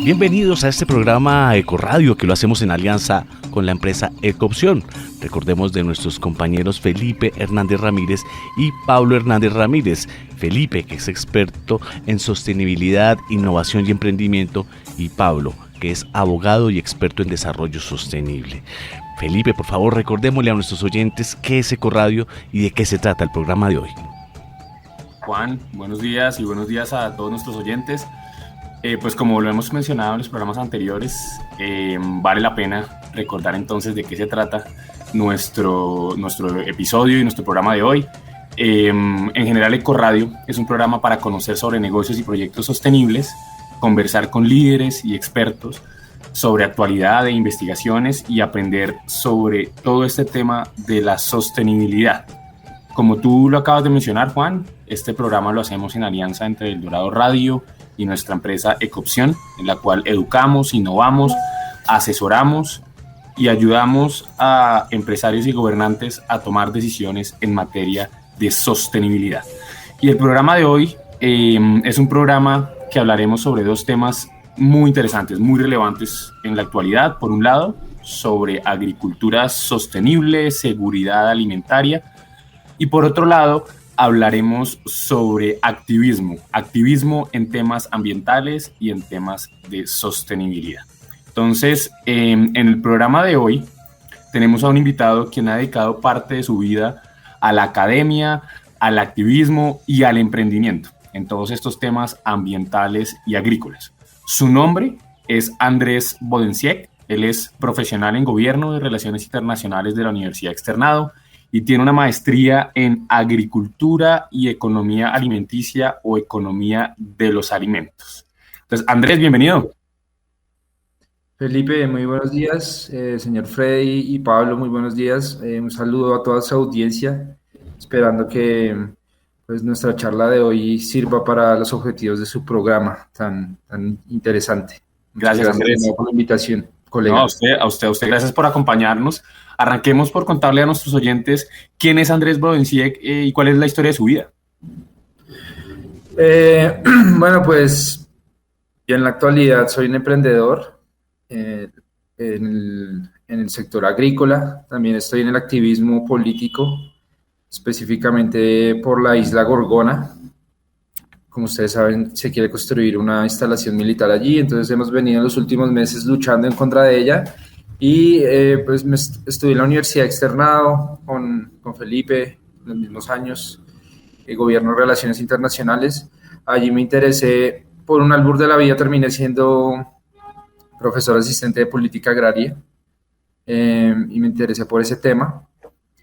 Bienvenidos a este programa Ecoradio que lo hacemos en alianza con la empresa Ecoopción. Recordemos de nuestros compañeros Felipe Hernández Ramírez y Pablo Hernández Ramírez. Felipe, que es experto en sostenibilidad, innovación y emprendimiento, y Pablo, que es abogado y experto en desarrollo sostenible. Felipe, por favor, recordémosle a nuestros oyentes qué es Ecoradio y de qué se trata el programa de hoy. Juan, buenos días y buenos días a todos nuestros oyentes. Pues como lo hemos mencionado en los programas anteriores, vale la pena recordar entonces de qué se trata nuestro episodio y nuestro programa de hoy. En general, Ecoradio es un programa para conocer sobre negocios y proyectos sostenibles, conversar con líderes y expertos sobre actualidad e investigaciones y aprender sobre todo este tema de la sostenibilidad. Como tú lo acabas de mencionar, Juan, este programa lo hacemos en alianza entre El Dorado Radio y nuestra empresa Ecoopción, en la cual educamos, innovamos, asesoramos y ayudamos a empresarios y gobernantes a tomar decisiones en materia de sostenibilidad. Y el programa de hoy es un programa que hablaremos sobre dos temas muy interesantes, muy relevantes en la actualidad. Por un lado, sobre agricultura sostenible, seguridad alimentaria, y por otro lado, hablaremos sobre activismo en temas ambientales y en temas de sostenibilidad. Entonces, en el programa de hoy tenemos a un invitado quien ha dedicado parte de su vida a la academia, al activismo y al emprendimiento en todos estos temas ambientales y agrícolas. Su nombre es Andrés Bodensiek. Él es profesional en Gobierno de Relaciones Internacionales de la Universidad Externado y tiene una maestría en Agricultura y Economía Alimenticia o Economía de los Alimentos. Entonces, Andrés, bienvenido. Felipe, muy buenos días. Señor Freddy y Pablo, muy buenos días. Un saludo a toda su audiencia, esperando que pues, nuestra charla de hoy sirva para los objetivos de su programa tan interesante. Gracias, Andrés, por la invitación, colega. No, a usted, gracias por acompañarnos. Arranquemos por contarle a nuestros oyentes quién es Andrés Bodensiek y cuál es la historia de su vida. Bueno, pues yo en la actualidad soy un emprendedor en el sector agrícola. También estoy en el activismo político, específicamente por la isla Gorgona. Como ustedes saben, se quiere construir una instalación militar allí, entonces hemos venido en los últimos meses luchando en contra de ella. Y pues estudié en la Universidad Externado con Felipe en los mismos años, Gobierno de Relaciones Internacionales. Allí me interesé, por un albur de la vida terminé siendo profesor asistente de política agraria y me interesé por ese tema.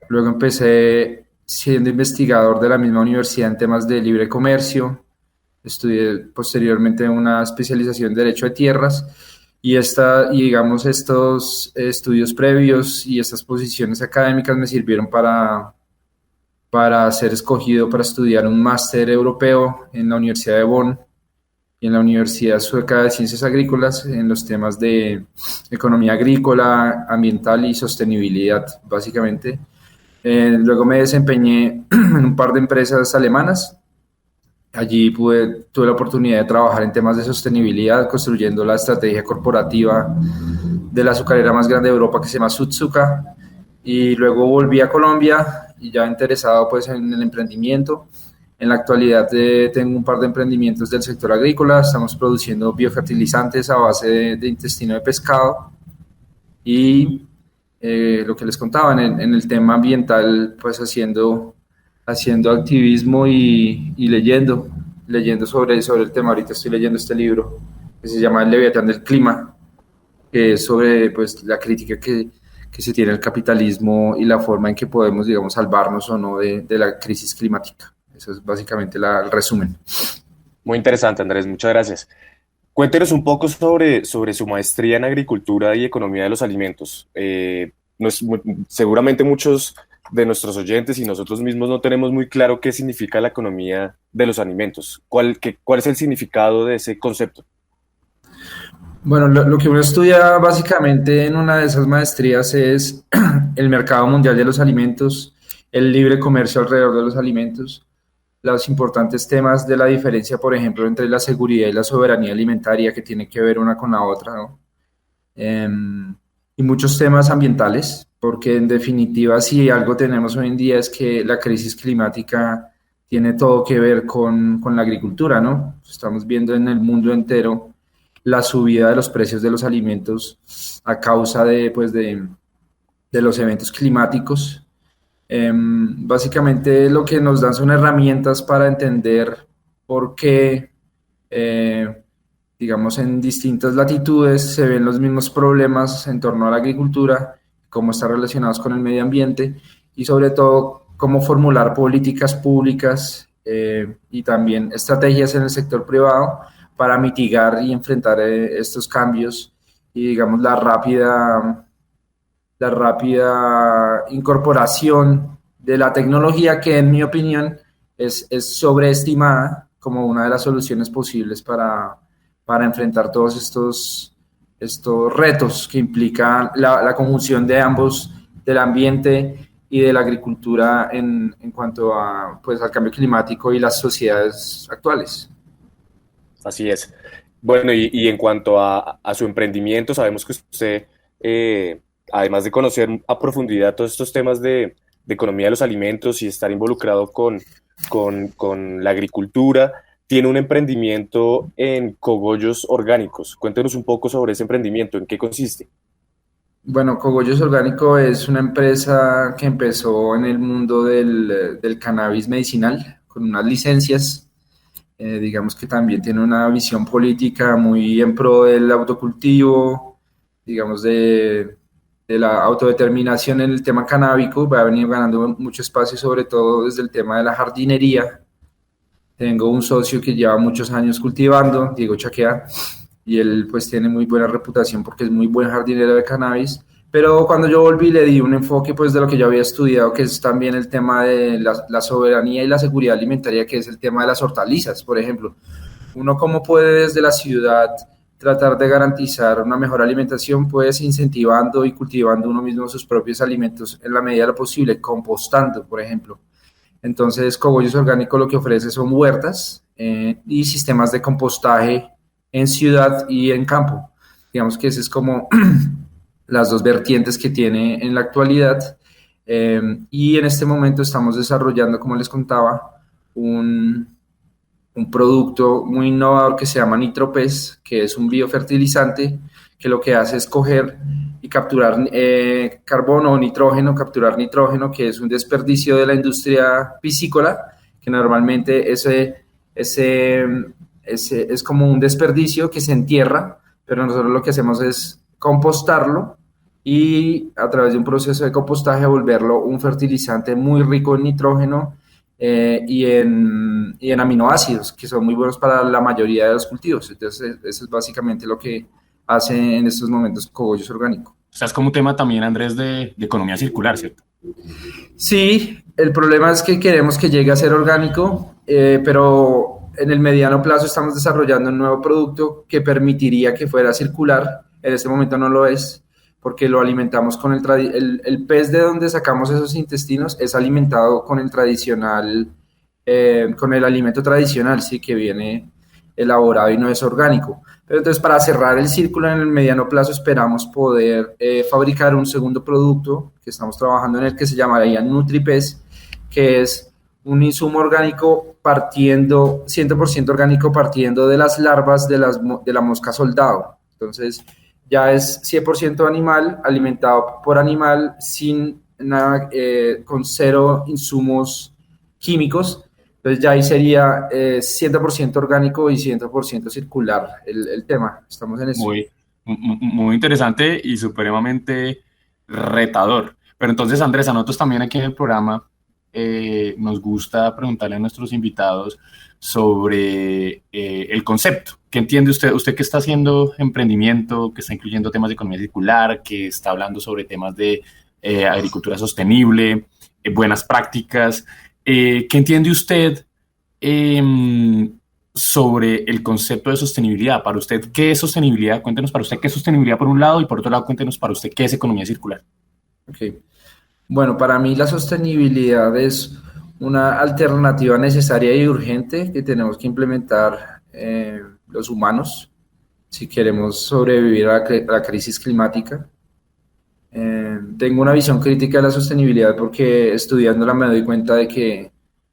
Luego empecé siendo investigador de la misma universidad en temas de libre comercio. Estudié posteriormente una especialización en Derecho de Tierras. Y digamos, estos estudios previos y estas posiciones académicas me sirvieron para ser escogido para estudiar un máster europeo en la Universidad de Bonn y en la Universidad Sueca de Ciencias Agrícolas en los temas de economía agrícola, ambiental y sostenibilidad, básicamente. Luego me desempeñé en un par de empresas alemanas. Allí tuve la oportunidad de trabajar en temas de sostenibilidad, construyendo la estrategia corporativa de la azucarera más grande de Europa, que se llama Südzucker. Y luego volví a Colombia y ya interesado pues, en el emprendimiento. En la actualidad tengo un par de emprendimientos del sector agrícola. Estamos produciendo biofertilizantes a base de intestino de pescado. Y lo que les contaba en el tema ambiental, pues haciendo activismo y leyendo sobre el tema. Ahorita estoy leyendo este libro que se llama El Leviatán del Clima, que es sobre pues, la crítica que se tiene al capitalismo y la forma en que podemos, digamos, salvarnos o no de la crisis climática. Eso es básicamente el resumen. Muy interesante, Andrés, muchas gracias. Cuéntenos un poco sobre su maestría en Agricultura y Economía de los Alimentos. Seguramente muchos de nuestros oyentes y nosotros mismos no tenemos muy claro qué significa la economía de los alimentos. ¿Cuál es el significado de ese concepto? Bueno, lo que uno estudia básicamente en una de esas maestrías es el mercado mundial de los alimentos, el libre comercio alrededor de los alimentos, los importantes temas de la diferencia, por ejemplo, entre la seguridad y la soberanía alimentaria, que tiene que ver una con la otra, ¿no? Y muchos temas ambientales, porque en definitiva, si algo tenemos hoy en día es que la crisis climática tiene todo que ver con la agricultura, ¿no? Estamos viendo en el mundo entero la subida de los precios de los alimentos a causa de los eventos climáticos. Básicamente lo que nos dan son herramientas para entender por qué, digamos, en distintas latitudes se ven los mismos problemas en torno a la agricultura, cómo están relacionados con el medio ambiente y sobre todo cómo formular políticas públicas y también estrategias en el sector privado para mitigar y enfrentar estos cambios y, digamos, la rápida incorporación de la tecnología que, en mi opinión, es sobreestimada como una de las soluciones posibles para enfrentar todos estos retos que implica la conjunción de ambos, del ambiente y de la agricultura en cuanto a, pues, al cambio climático y las sociedades actuales. Así es. Bueno, y en cuanto a su emprendimiento, sabemos que usted, además de conocer a profundidad todos estos temas de economía de los alimentos y estar involucrado con la agricultura, tiene un emprendimiento en cogollos orgánicos. Cuéntenos un poco sobre ese emprendimiento, ¿en qué consiste? Bueno, Cogollos Orgánico es una empresa que empezó en el mundo del cannabis medicinal con unas licencias. Digamos que también tiene una visión política muy en pro del autocultivo, digamos de la autodeterminación en el tema canábico. Va a venir ganando mucho espacio, sobre todo desde el tema de la jardinería. Tengo un socio que lleva muchos años cultivando, Diego Chaquea, y él pues tiene muy buena reputación porque es muy buen jardinero de cannabis. Pero cuando yo volví le di un enfoque pues de lo que yo había estudiado, que es también el tema de la soberanía y la seguridad alimentaria, que es el tema de las hortalizas, por ejemplo. Uno cómo puede desde la ciudad tratar de garantizar una mejor alimentación, pues incentivando y cultivando uno mismo sus propios alimentos en la medida de lo posible, compostando, por ejemplo. Entonces, Cogollos Orgánico lo que ofrece son huertas y sistemas de compostaje en ciudad y en campo. Digamos que ese es como las dos vertientes que tiene en la actualidad. Y en este momento estamos desarrollando, como les contaba, un producto muy innovador que se llama NitroPES, que es un biofertilizante que lo que hace es coger y capturar carbono o nitrógeno, capturar nitrógeno, que es un desperdicio de la industria piscícola, que normalmente ese es como un desperdicio que se entierra, pero nosotros lo que hacemos es compostarlo y a través de un proceso de compostaje volverlo un fertilizante muy rico en nitrógeno y en aminoácidos, que son muy buenos para la mayoría de los cultivos. Entonces, eso es básicamente lo que hace en estos momentos Cogollos Orgánico. O sea, es como un tema también, Andrés, de economía circular, ¿cierto? Sí, el problema es que queremos que llegue a ser orgánico, pero en el mediano plazo estamos desarrollando un nuevo producto que permitiría que fuera circular. En este momento no lo es, porque lo alimentamos con el pez de donde sacamos esos intestinos es alimentado con el tradicional, con el alimento tradicional, sí, que viene elaborado y no es orgánico. Pero entonces, para cerrar el círculo en el mediano plazo, esperamos poder fabricar un segundo producto que estamos trabajando en el, que se llamaría NutriPES, que es un insumo orgánico 100% orgánico, partiendo de las larvas de la mosca soldado. Entonces, ya es 100% animal, alimentado por animal, sin nada, con cero insumos químicos. Entonces ya ahí sería 100% orgánico y 100% circular el tema. Estamos en eso. Muy interesante y supremamente retador. Pero entonces, Andrés, a nosotros también aquí en el programa nos gusta preguntarle a nuestros invitados sobre el concepto. ¿Qué entiende usted? Usted que está haciendo emprendimiento, que está incluyendo temas de economía circular, que está hablando sobre temas de agricultura sostenible, buenas prácticas. ¿Qué entiende usted sobre el concepto de sostenibilidad? Para usted, ¿qué es sostenibilidad? Cuéntenos para usted qué es sostenibilidad por un lado y por otro lado cuéntenos para usted qué es economía circular. Okay. Bueno, para mí la sostenibilidad es una alternativa necesaria y urgente que tenemos que implementar los humanos si queremos sobrevivir a la crisis climática. Tengo una visión crítica de la sostenibilidad porque estudiándola me doy cuenta de que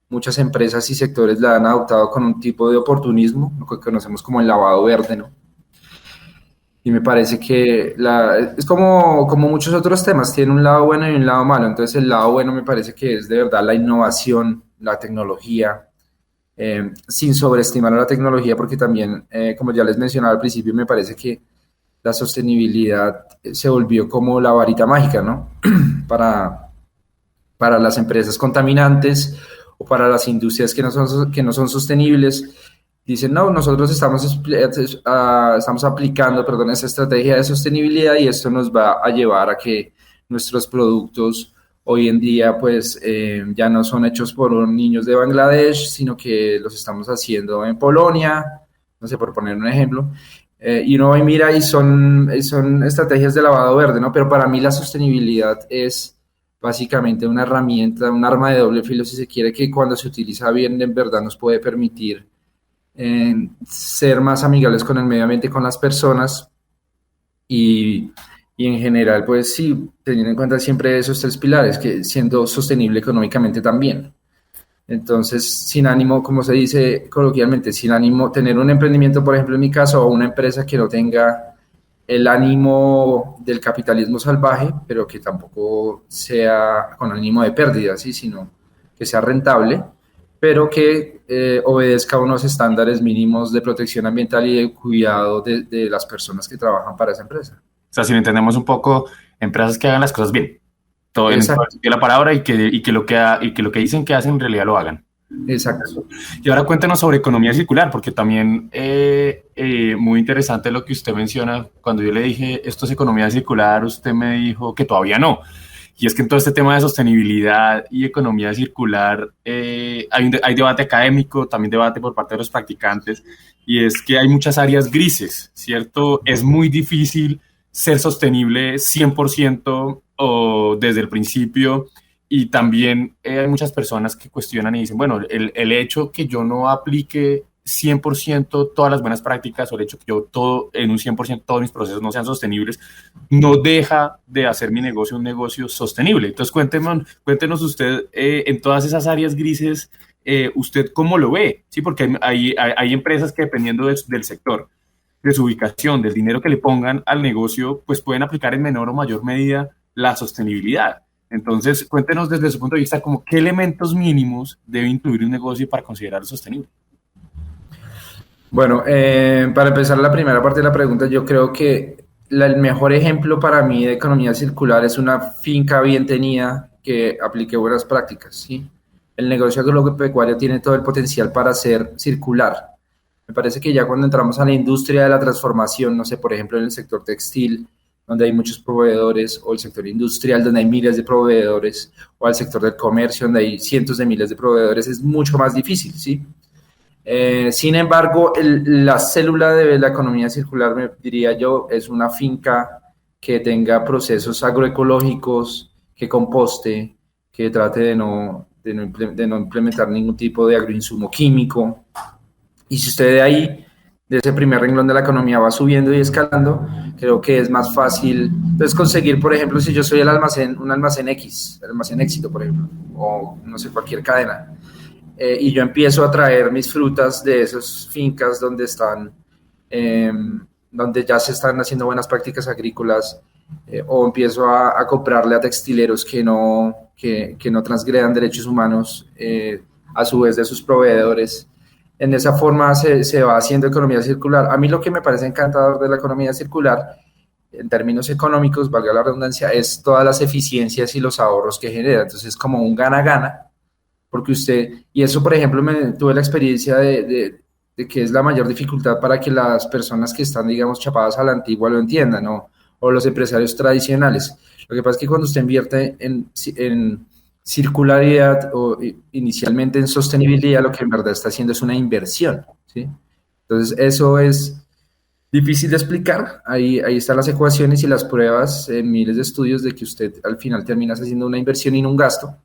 muchas empresas y sectores la han adoptado con un tipo de oportunismo, lo que conocemos como el lavado verde, ¿no? Y me parece que es como muchos otros temas, tiene un lado bueno y un lado malo. Entonces el lado bueno me parece que es de verdad la innovación, la tecnología, sin sobreestimar a la tecnología, porque también, como ya les mencionaba al principio, me parece que la sostenibilidad se volvió como la varita mágica, ¿no? para las empresas contaminantes o para las industrias que no son sostenibles. Dicen, no, nosotros estamos aplicando, esa estrategia de sostenibilidad y esto nos va a llevar a que nuestros productos hoy en día pues ya no son hechos por niños de Bangladesh, sino que los estamos haciendo en Polonia, no sé, por poner un ejemplo. Y uno va y mira y son estrategias de lavado verde, ¿no? Pero para mí la sostenibilidad es básicamente una herramienta, un arma de doble filo, si se quiere, que cuando se utiliza bien, en verdad nos puede permitir ser más amigables con el medio ambiente, con las personas y en general, pues sí, teniendo en cuenta siempre esos tres pilares, que siendo sostenible económicamente también. Entonces, sin ánimo, como se dice coloquialmente, sin ánimo, tener un emprendimiento, por ejemplo, en mi caso, o una empresa que no tenga el ánimo del capitalismo salvaje, pero que tampoco sea con ánimo de pérdida, ¿sí? Sino que sea rentable, pero que obedezca unos estándares mínimos de protección ambiental y de cuidado de las personas que trabajan para esa empresa. O sea, si lo entendemos un poco, empresas que hagan las cosas bien, todo en la palabra y que lo que dicen que hacen en realidad lo hagan. Exacto. Y ahora cuéntenos sobre economía circular, porque también muy interesante lo que usted menciona. Cuando yo le dije esto es economía circular, usted me dijo que todavía no. Y es que en todo este tema de sostenibilidad y economía circular hay debate académico, también debate por parte de los practicantes, y es que hay muchas áreas grises, ¿cierto? Es muy difícil ser sostenible 100% o desde el principio, y también hay muchas personas que cuestionan y dicen, bueno, el hecho que yo no aplique 100% todas las buenas prácticas o el hecho que yo en un 100% todos mis procesos no sean sostenibles, no deja de hacer mi negocio un negocio sostenible. Entonces cuéntenos usted en todas esas áreas grises, ¿usted cómo lo ve? ¿Sí? Porque hay empresas que dependiendo del sector, de su ubicación, del dinero que le pongan al negocio, pues pueden aplicar en menor o mayor medida la sostenibilidad. Entonces, cuéntenos desde su punto de vista como qué elementos mínimos debe incluir un negocio para considerarlo sostenible. Bueno, para empezar la primera parte de la pregunta, yo creo que el mejor ejemplo para mí de economía circular es una finca bien tenida que aplique buenas prácticas, ¿sí? El negocio agropecuario tiene todo el potencial para ser circular. Me parece que ya cuando entramos a la industria de la transformación, no sé, por ejemplo, en el sector textil, donde hay muchos proveedores, o el sector industrial, donde hay miles de proveedores, o al sector del comercio, donde hay cientos de miles de proveedores, es mucho más difícil, ¿sí? Sin embargo, la célula de la economía circular, me diría yo, es una finca que tenga procesos agroecológicos, que composte, que trate de no implementar ningún tipo de agroinsumo químico. Y si usted de ahí, de ese primer renglón de la economía, va subiendo y escalando, creo que es más fácil entonces conseguir, por ejemplo, si yo soy un almacén X, el almacén Éxito, por ejemplo, o no sé, cualquier cadena, y yo empiezo a traer mis frutas de esas fincas donde ya se están haciendo buenas prácticas agrícolas, o empiezo a comprarle a textileros que no transgredan derechos humanos, a su vez de sus proveedores. En esa forma se va haciendo economía circular. A mí lo que me parece encantador de la economía circular, en términos económicos, valga la redundancia, es todas las eficiencias y los ahorros que genera. Entonces es como un gana-gana, porque y eso por ejemplo tuve la experiencia de que es la mayor dificultad para que las personas que están, digamos, chapadas a la antigua lo entiendan, ¿no? O los empresarios tradicionales. Lo que pasa es que cuando usted invierte en circularidad o inicialmente en sostenibilidad, lo que en verdad está haciendo es una inversión, ¿sí? Entonces eso es difícil de explicar. Ahí están las ecuaciones y las pruebas en miles de estudios de que usted al final termina haciendo una inversión y no un gasto.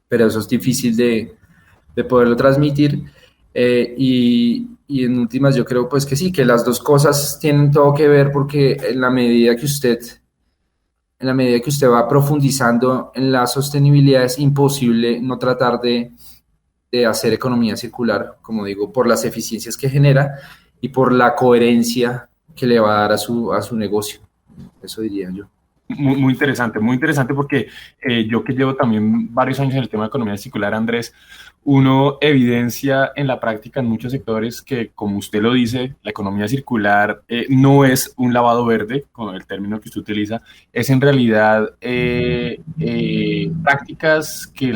pero eso es difícil de poderlo transmitir. Y en últimas yo creo pues que sí, que las dos cosas tienen todo que ver, porque en la medida que usted va profundizando en la sostenibilidad, es imposible no tratar de hacer economía circular, como digo, por las eficiencias que genera y por la coherencia que le va a dar a su negocio. Eso diría yo. Muy interesante porque yo que llevo también varios años en el tema de economía circular, Andrés, uno evidencia en la práctica en muchos sectores que, como usted lo dice, la economía circular no es un lavado verde, con el término que usted utiliza, es en realidad prácticas que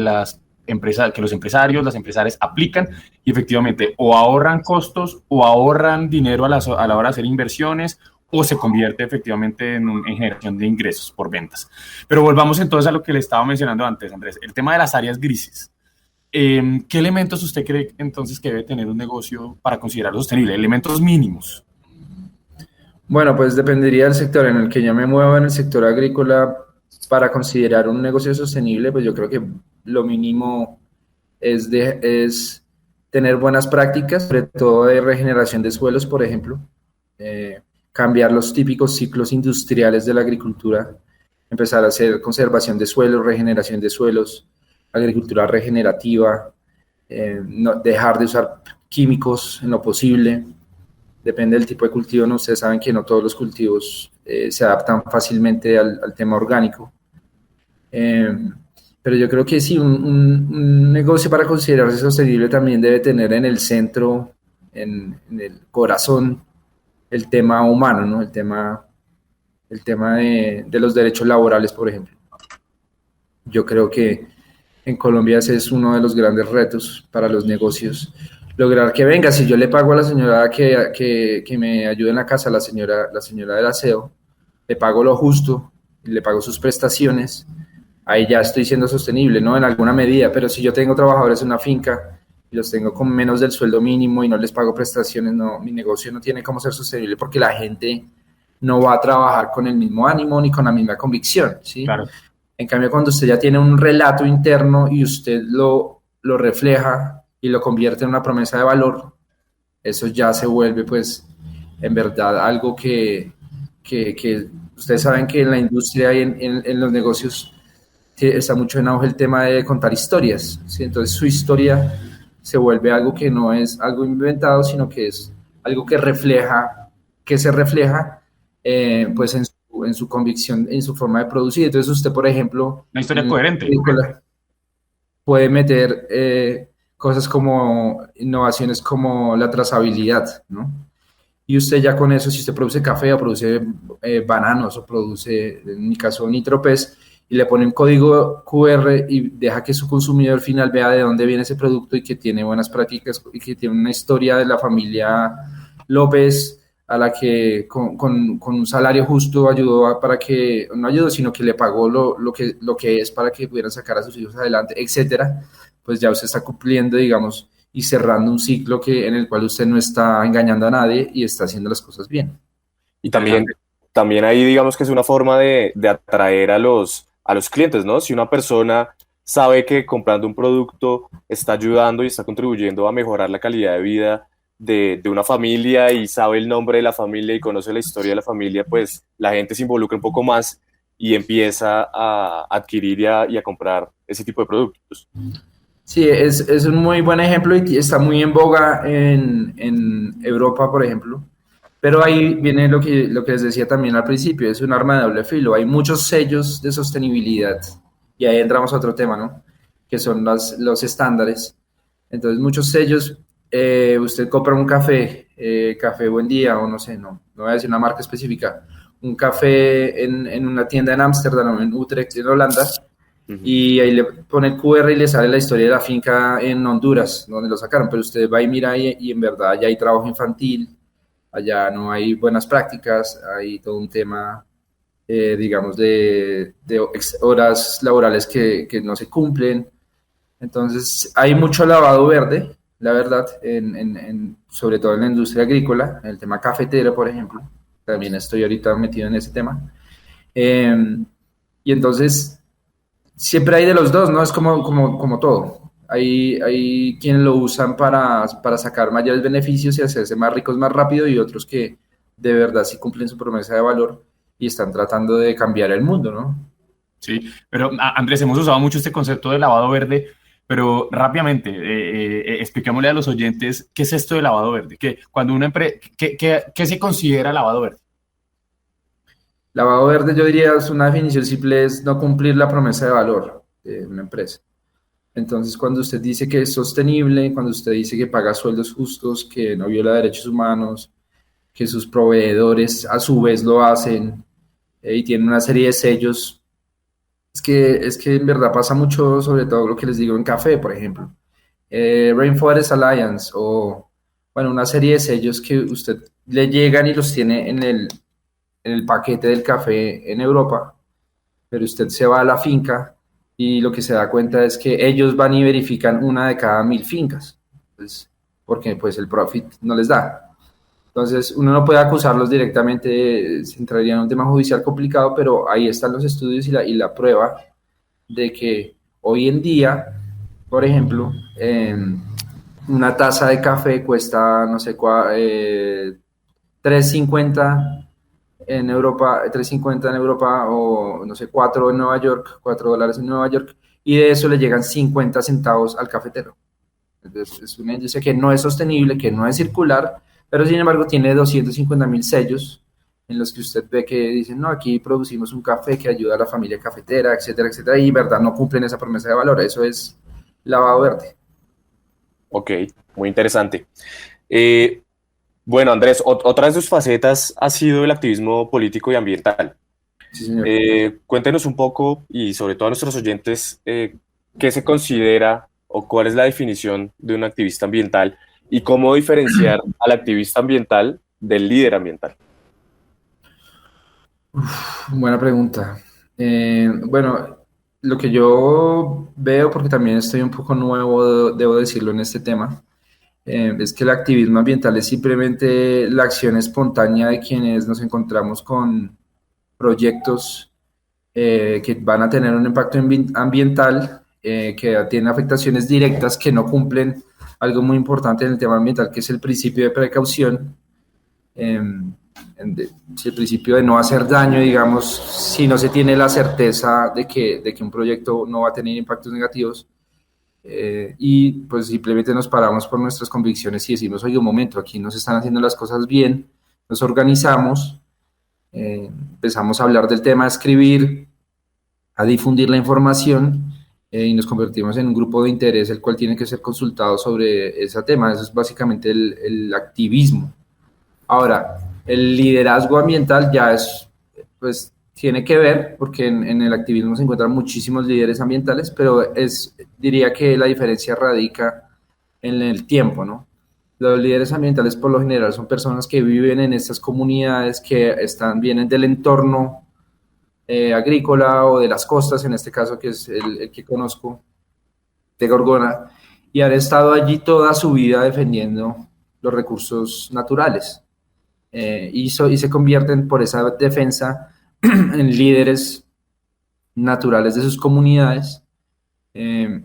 que los empresarios, las empresarias aplican y efectivamente o ahorran costos o ahorran dinero a la hora de hacer inversiones, o se convierte efectivamente en generación de ingresos por ventas. Pero volvamos entonces a lo que le estaba mencionando antes, Andrés, el tema de las áreas grises. ¿Qué elementos usted cree entonces que debe tener un negocio para considerarlo sostenible? Elementos mínimos. Bueno, pues dependería del sector en el que yo me mueva. En el sector agrícola, para considerar un negocio sostenible, pues yo creo que lo mínimo es tener buenas prácticas, sobre todo de regeneración de suelos, por ejemplo. Cambiar los típicos ciclos industriales de la agricultura, empezar a hacer conservación de suelos, regeneración de suelos, agricultura regenerativa, dejar de usar químicos en lo posible. Depende del tipo de cultivo, ¿no? Ustedes saben que no todos los cultivos se adaptan fácilmente al tema orgánico. Pero yo creo que sí, un negocio para considerarse sostenible también debe tener en el centro, en el corazón, el tema humano, ¿no? El tema de los derechos laborales, por ejemplo. Yo creo que en Colombia ese es uno de los grandes retos para los negocios. Lograr que venga, si yo le pago a la señora que me ayude en la casa, la señora del aseo, le pago lo justo, le pago sus prestaciones, ahí ya estoy siendo sostenible, ¿no? En alguna medida, pero si yo tengo trabajadores en una finca y los tengo con menos del sueldo mínimo y no les pago prestaciones, no, mi negocio no tiene cómo ser sostenible, porque la gente no va a trabajar con el mismo ánimo ni con la misma convicción, ¿sí? Claro. En cambio, cuando usted ya tiene un relato interno y usted lo refleja y lo convierte en una promesa de valor, eso ya se vuelve, pues, en verdad algo que ustedes saben que en la industria y en los negocios está mucho en auge el tema de contar historias, ¿sí? Entonces su historia se vuelve algo que no es algo inventado, sino que es algo que se refleja pues en su convicción, en su forma de producir. Entonces usted, por ejemplo, una historia coherente, puede meter cosas como innovaciones como la trazabilidad, ¿no? Y usted ya con eso, si usted produce café o produce bananos o produce, en mi caso, nitropes, y le pone un código QR y deja que su consumidor final vea de dónde viene ese producto y que tiene buenas prácticas y que tiene una historia de la familia López a la que con un salario justo ayudó para que, no ayudó, sino que le pagó lo que es para que pudieran sacar a sus hijos adelante, etcétera, pues ya usted está cumpliendo, digamos, y cerrando un ciclo en el cual usted no está engañando a nadie y está haciendo las cosas bien. Y también ahí digamos que es una forma de atraer a los clientes, ¿no? Si una persona sabe que comprando un producto está ayudando y está contribuyendo a mejorar la calidad de vida de una familia y sabe el nombre de la familia y conoce la historia de la familia, pues la gente se involucra un poco más y empieza a adquirir y a comprar ese tipo de productos. Sí, es un muy buen ejemplo y está muy en boga en Europa, por ejemplo. Pero ahí viene lo que les decía también al principio, es un arma de doble filo. Hay muchos sellos de sostenibilidad y ahí entramos a otro tema, ¿no? Que son los estándares. Entonces, muchos sellos, usted compra un café, Café Buen Día, o no sé, no voy a decir una marca específica, un café en una tienda en Ámsterdam, en Utrecht, en Holanda, y ahí le pone el QR y le sale la historia de la finca en Honduras, donde lo sacaron, pero usted va y mira y en verdad ya hay trabajo infantil, allá no hay buenas prácticas, hay todo un tema, digamos, de horas laborales que no se cumplen. Entonces, hay mucho lavado verde, la verdad, sobre todo en la industria agrícola, en el tema cafetero, por ejemplo. También estoy ahorita metido en ese tema. Y entonces, Siempre hay de los dos, ¿no? Es como todo. Hay quienes lo usan para sacar mayores beneficios y hacerse más ricos más rápido y otros que de verdad sí cumplen su promesa de valor y están tratando de cambiar el mundo, ¿no? Sí, pero Andrés, hemos usado mucho este concepto de lavado verde, pero rápidamente, expliquémosle a los oyentes qué es esto de lavado verde, que cuando una empresa, ¿qué se considera lavado verde? Lavado verde, yo diría, es una definición simple, es no cumplir la promesa de valor de una empresa. Entonces, cuando usted dice que es sostenible, cuando usted dice que paga sueldos justos, que no viola derechos humanos, que sus proveedores a su vez lo hacen y tienen una serie de sellos, es que en verdad pasa mucho, sobre todo lo que les digo en café, por ejemplo. Rainforest Alliance o, bueno, una serie de sellos que usted le llegan y los tiene en el paquete del café en Europa, pero usted se va a la finca y lo que se da cuenta es que ellos van y verifican una de cada 1000 fincas, pues, porque pues el profit no les da. Entonces uno no puede acusarlos directamente, se entraría en un tema judicial complicado, pero ahí están los estudios y la prueba de que hoy en día, por ejemplo, una taza de café cuesta, no sé, 3.50 en Europa, 3.50 en Europa o no sé, 4 en Nueva York, $4 en Nueva York, y de eso le llegan 50 centavos al cafetero. Entonces, es una industria que no es sostenible, que no es circular, pero sin embargo tiene 250.000 sellos en los que usted ve que dicen, no, aquí producimos un café que ayuda a la familia cafetera, etcétera, etcétera, y en verdad no cumplen esa promesa de valor. Eso es lavado verde. Ok, muy interesante. Eh, bueno, Andrés, otra de sus facetas ha sido el activismo político y ambiental. Sí, señor. Cuéntenos un poco y sobre todo a nuestros oyentes, qué se considera o cuál es la definición de un activista ambiental y cómo diferenciar al activista ambiental del líder ambiental. Buena pregunta. Bueno, lo que yo veo, porque también estoy un poco nuevo, debo decirlo en este tema, es que el activismo ambiental es simplemente la acción espontánea de quienes nos encontramos con proyectos que van a tener un impacto ambiental, que tienen afectaciones directas que no cumplen algo muy importante en el tema ambiental, que es el principio de precaución. Eh, el principio de no hacer daño, digamos, si no se tiene la certeza de que un proyecto no va a tener impactos negativos, y pues simplemente nos paramos por nuestras convicciones y decimos, oye, un momento, aquí nos están haciendo las cosas bien, nos organizamos, empezamos a hablar del tema, a escribir, a difundir la información, y nos convertimos en un grupo de interés el cual tiene que ser consultado sobre ese tema. Eso es básicamente el activismo. Ahora, el liderazgo ambiental ya es, pues, tiene que ver, porque en el activismo se encuentran muchísimos líderes ambientales, pero diría que la diferencia radica en el tiempo, ¿no? Los líderes ambientales por lo general son personas que viven en estas comunidades, que vienen del entorno agrícola o de las costas, en este caso que es el que conozco, de Gorgona, y han estado allí toda su vida defendiendo los recursos naturales. Y se convierten por esa defensa en líderes naturales de sus comunidades, eh,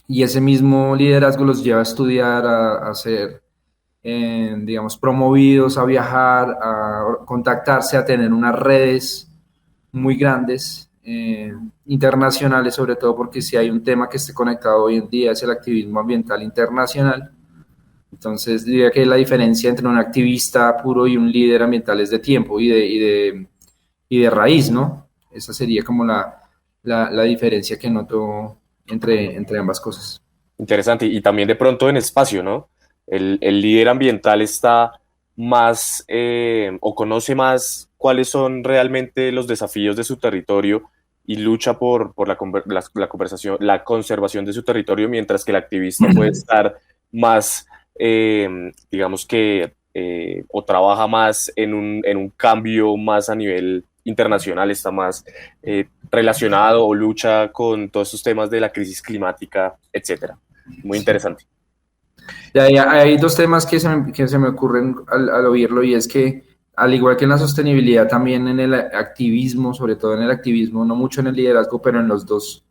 y ese mismo liderazgo los lleva a estudiar, a ser, digamos, promovidos, a viajar, a contactarse, a tener unas redes muy grandes, internacionales, sobre todo porque si hay un tema que esté conectado hoy en día es el activismo ambiental internacional. Entonces, diría que la diferencia entre un activista puro y un líder ambiental es de tiempo y de raíz, ¿no? Esa sería como la diferencia que noto entre ambas cosas. Interesante. Y también de pronto en espacio, ¿no? El líder ambiental está más o conoce más cuáles son realmente los desafíos de su territorio y lucha por la conservación de su territorio, mientras que el activista puede estar más, digamos que, o trabaja más en un cambio más a nivel internacional, está más relacionado o lucha con todos estos temas de la crisis climática, etcétera. Muy interesante. Y hay dos temas que se me ocurren al oírlo, y es que al igual que en la sostenibilidad, también en el activismo, sobre todo en el activismo, no mucho en el liderazgo, pero en las dos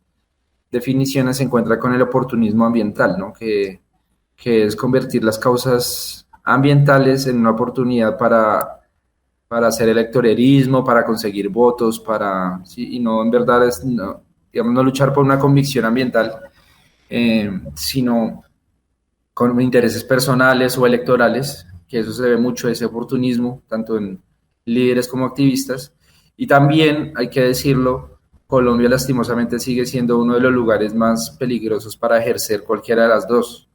definiciones se encuentra con el oportunismo ambiental, ¿no? Que es convertir las causas ambientales en una oportunidad para hacer electorerismo, para conseguir votos, sí, y no en verdad es, no, digamos, no luchar por una convicción ambiental, sino con intereses personales o electorales, que eso se ve mucho, ese oportunismo, tanto en líderes como activistas. Y también, hay que decirlo, Colombia lastimosamente sigue siendo uno de los lugares más peligrosos para ejercer cualquiera de las dos.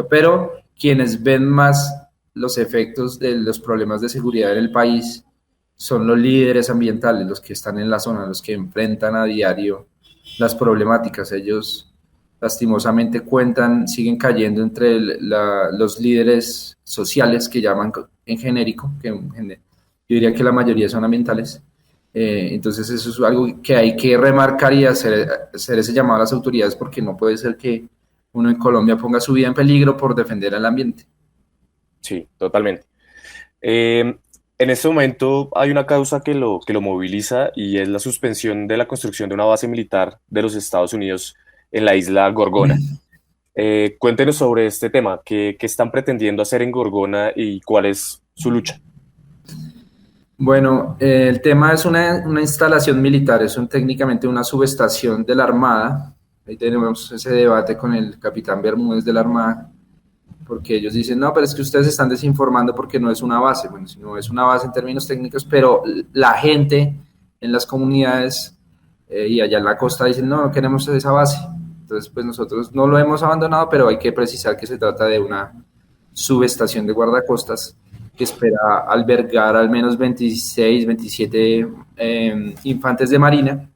Pero quienes ven más los efectos de los problemas de seguridad en el país son los líderes ambientales, los que están en la zona, los que enfrentan a diario las problemáticas. Ellos lastimosamente siguen cayendo entre los líderes sociales que llaman en genérico, yo diría que la mayoría son ambientales. Entonces eso es algo que hay que remarcar y hacer ese llamado a las autoridades, porque no puede ser que uno en Colombia ponga su vida en peligro por defender al ambiente. Sí, totalmente. En este momento hay una causa que lo moviliza y es la suspensión de la construcción de una base militar de los Estados Unidos en la isla Gorgona. Cuéntenos sobre este tema, ¿qué están pretendiendo hacer en Gorgona y cuál es su lucha? Bueno, el tema es una instalación militar, es técnicamente una subestación de la Armada. Ahí tenemos ese debate con el capitán Bermúdez de la Armada, porque ellos dicen, no, pero es que ustedes están desinformando porque no es una base. Bueno, si no es una base en términos técnicos, pero la gente en las comunidades y allá en la costa dicen, no, no queremos esa base. Entonces, pues nosotros no lo hemos abandonado, pero hay que precisar que se trata de una subestación de guardacostas que espera albergar al menos 26, 27 infantes de marina.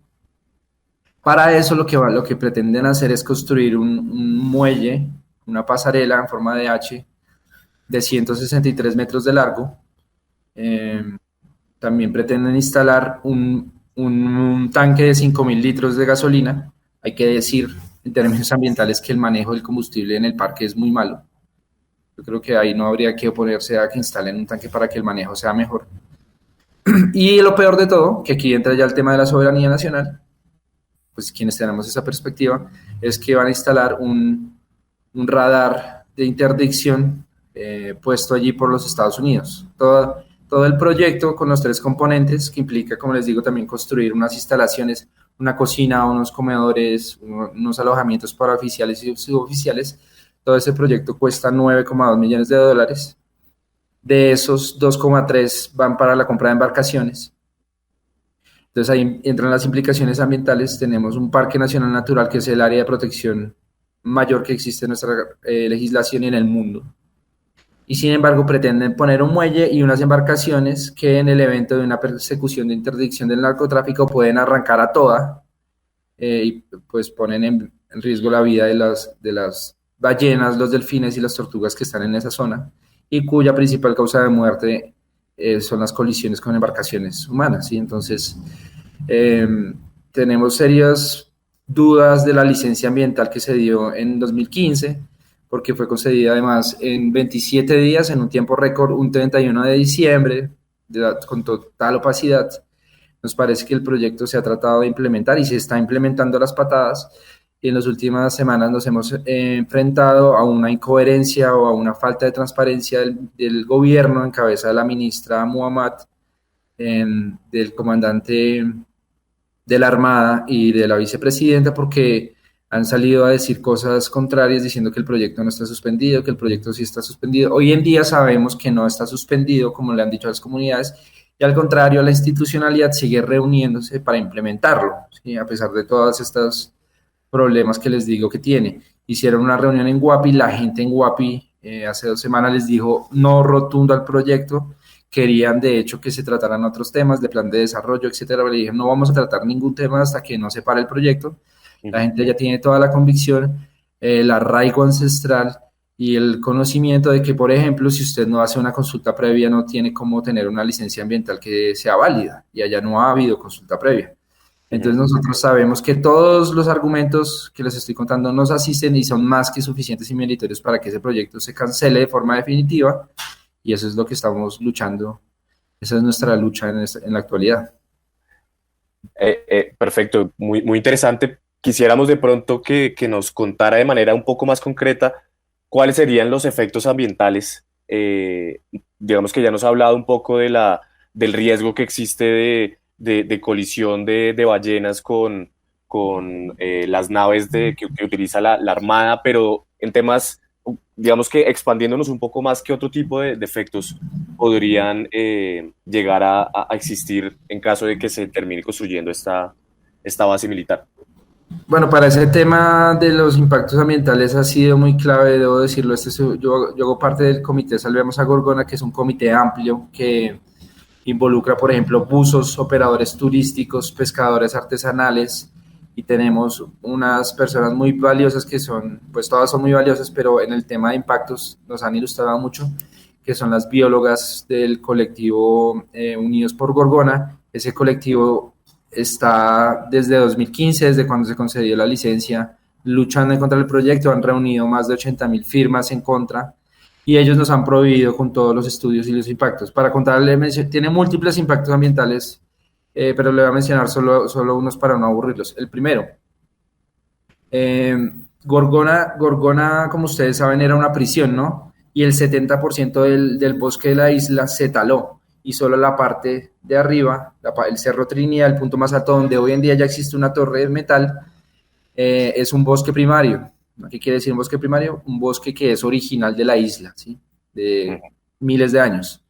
Para eso lo que pretenden hacer es construir un muelle, una pasarela en forma de H de 163 metros de largo. También pretenden instalar un tanque de 5.000 litros de gasolina. Hay que decir en términos ambientales que el manejo del combustible en el parque es muy malo. Yo creo que ahí no habría que oponerse a que instalen un tanque para que el manejo sea mejor. Y lo peor de todo, que aquí entra ya el tema de la soberanía nacional, pues quienes tenemos esa perspectiva, es que van a instalar un radar de interdicción puesto allí por los Estados Unidos. Todo el proyecto con los 3 componentes, que implica, como les digo, también construir unas instalaciones, una cocina, unos comedores, unos alojamientos para oficiales y suboficiales. Todo ese proyecto cuesta $9,2 millones. De esos, 2,3 van para la compra de embarcaciones. Entonces ahí entran las implicaciones ambientales. Tenemos un parque nacional natural que es el área de protección mayor que existe en nuestra legislación y en el mundo. Y sin embargo pretenden poner un muelle y unas embarcaciones que en el evento de una persecución de interdicción del narcotráfico pueden arrancar a toda y pues ponen en riesgo la vida de las ballenas, los delfines y las tortugas que están en esa zona, y cuya principal causa de muerte son las colisiones con embarcaciones humanas, ¿sí? Entonces, tenemos serias dudas de la licencia ambiental que se dio en 2015, porque fue concedida además en 27 días, en un tiempo récord, un 31 de diciembre, con total opacidad. Nos parece que el proyecto se ha tratado de implementar y se está implementando a las patadas, y en las últimas semanas nos hemos enfrentado a una incoherencia o a una falta de transparencia del gobierno en cabeza de la ministra Muhammad, del comandante de la Armada y de la vicepresidenta, porque han salido a decir cosas contrarias diciendo que el proyecto no está suspendido, que el proyecto sí está suspendido. Hoy en día sabemos que no está suspendido, como le han dicho a las comunidades, y al contrario, la institucionalidad sigue reuniéndose para implementarlo, ¿sí? A pesar de todas estas problemas que les digo que tiene. Hicieron una reunión en Guapi, la gente en Guapi hace 2 semanas les dijo no rotundo al proyecto, querían de hecho que se trataran otros temas de plan de desarrollo, etcétera. Le dije no vamos a tratar ningún tema hasta que no se pare el proyecto. La gente ya tiene toda la convicción, el arraigo ancestral y el conocimiento de que, por ejemplo, si usted no hace una consulta previa, no tiene cómo tener una licencia ambiental que sea válida, y allá no ha habido consulta previa. Entonces nosotros sabemos que todos los argumentos que les estoy contando nos asisten y son más que suficientes y meritorios para que ese proyecto se cancele de forma definitiva, y eso es lo que estamos luchando Esa es nuestra lucha en la actualidad. Perfecto, muy, muy interesante. Quisiéramos de pronto que nos contara de manera un poco más concreta cuáles serían los efectos ambientales. Digamos que ya nos ha hablado un poco del riesgo que existe de colisión de ballenas con las naves que utiliza la Armada, pero en temas, digamos que expandiéndonos un poco más, ¿qué otro tipo de efectos podrían llegar a existir en caso de que se termine construyendo esta base militar? Bueno, para ese tema de los impactos ambientales ha sido muy clave, debo decirlo. Yo hago parte del comité Salvemos a Gorgona, que es un comité amplio que involucra, por ejemplo, buzos, operadores turísticos, pescadores artesanales, y tenemos unas personas muy valiosas que son, pues todas son muy valiosas, pero en el tema de impactos nos han ilustrado mucho, que son las biólogas del colectivo Unidos por Gorgona. Ese colectivo está desde 2015, desde cuando se concedió la licencia, luchando en contra del proyecto. Han reunido más de 80.000 firmas en contra, y ellos nos han proveído con todos los estudios y los impactos. Para contarle, tiene múltiples impactos ambientales, pero le voy a mencionar solo unos para no aburrirlos. El primero, Gorgona, como ustedes saben, era una prisión, ¿no? Y el 70% del bosque de la isla se taló, y solo la parte de arriba, el Cerro Trinidad, el punto más alto donde hoy en día ya existe una torre de metal, es un bosque primario. ¿Qué quiere decir un bosque primario? Un bosque que es original de la isla, ¿sí? De miles de años.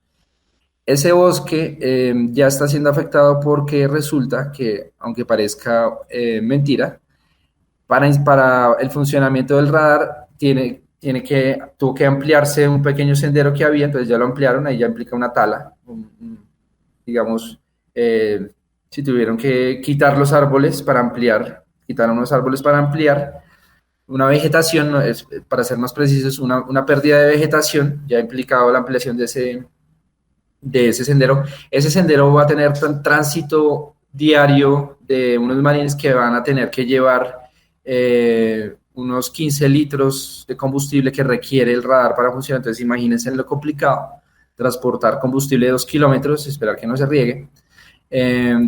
Ese bosque ya está siendo afectado porque resulta que, aunque parezca mentira, para el funcionamiento del radar tuvo que ampliarse un pequeño sendero que había. Entonces ya lo ampliaron, ahí ya implica una tala, digamos, si tuvieron que quitar los árboles para ampliar, quitaron unos árboles para ampliar, una vegetación, para ser más precisos, una pérdida de vegetación, ya ha implicado la ampliación de ese sendero. Ese sendero va a tener tránsito diario de unos marines que van a tener que llevar unos 15 litros de combustible que requiere el radar para funcionar. Entonces imagínense lo complicado, transportar combustible de 2 kilómetros, esperar que no se riegue.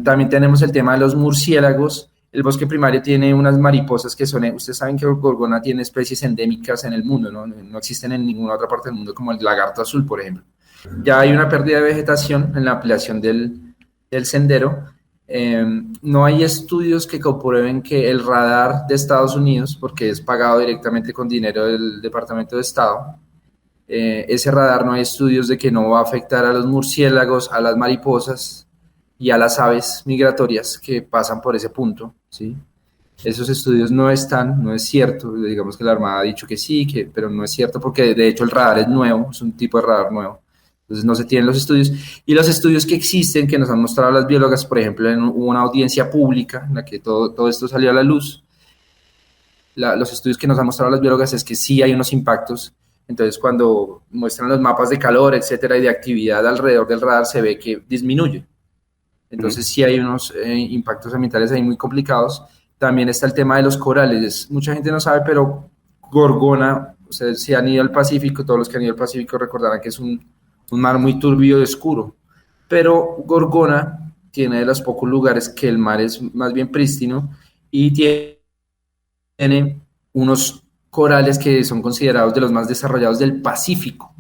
También tenemos el tema de los murciélagos. El bosque primario tiene unas mariposas que son, ustedes saben que Gorgona tiene especies endémicas en el mundo, no existen en ninguna otra parte del mundo, como el lagarto azul, por ejemplo. Ya hay una pérdida de vegetación en la ampliación del sendero. No hay estudios que comprueben que el radar de Estados Unidos, porque es pagado directamente con dinero del Departamento de Estado, ese radar, no hay estudios de que no va a afectar a los murciélagos, a las mariposas y a las aves migratorias que pasan por ese punto, ¿sí? Esos estudios no están, no es cierto. Digamos que la Armada ha dicho que sí, pero no es cierto, porque de hecho el radar es nuevo, es un tipo de radar nuevo. Entonces no se tienen los estudios. Y los estudios que existen, que nos han mostrado las biólogas, por ejemplo, hubo una audiencia pública en la que todo esto salió a la luz. Los estudios que nos han mostrado las biólogas es que sí hay unos impactos. Entonces cuando muestran los mapas de calor, etcétera, y de actividad alrededor del radar, se ve que disminuye. Entonces sí hay unos impactos ambientales ahí muy complicados. También está el tema de los corales. Mucha gente no sabe, pero Gorgona, ustedes si han ido al Pacífico, todos los que han ido al Pacífico recordarán que es un mar muy turbio y oscuro. Pero Gorgona tiene de los pocos lugares que el mar es más bien prístino, y tiene unos corales que son considerados de los más desarrollados del Pacífico,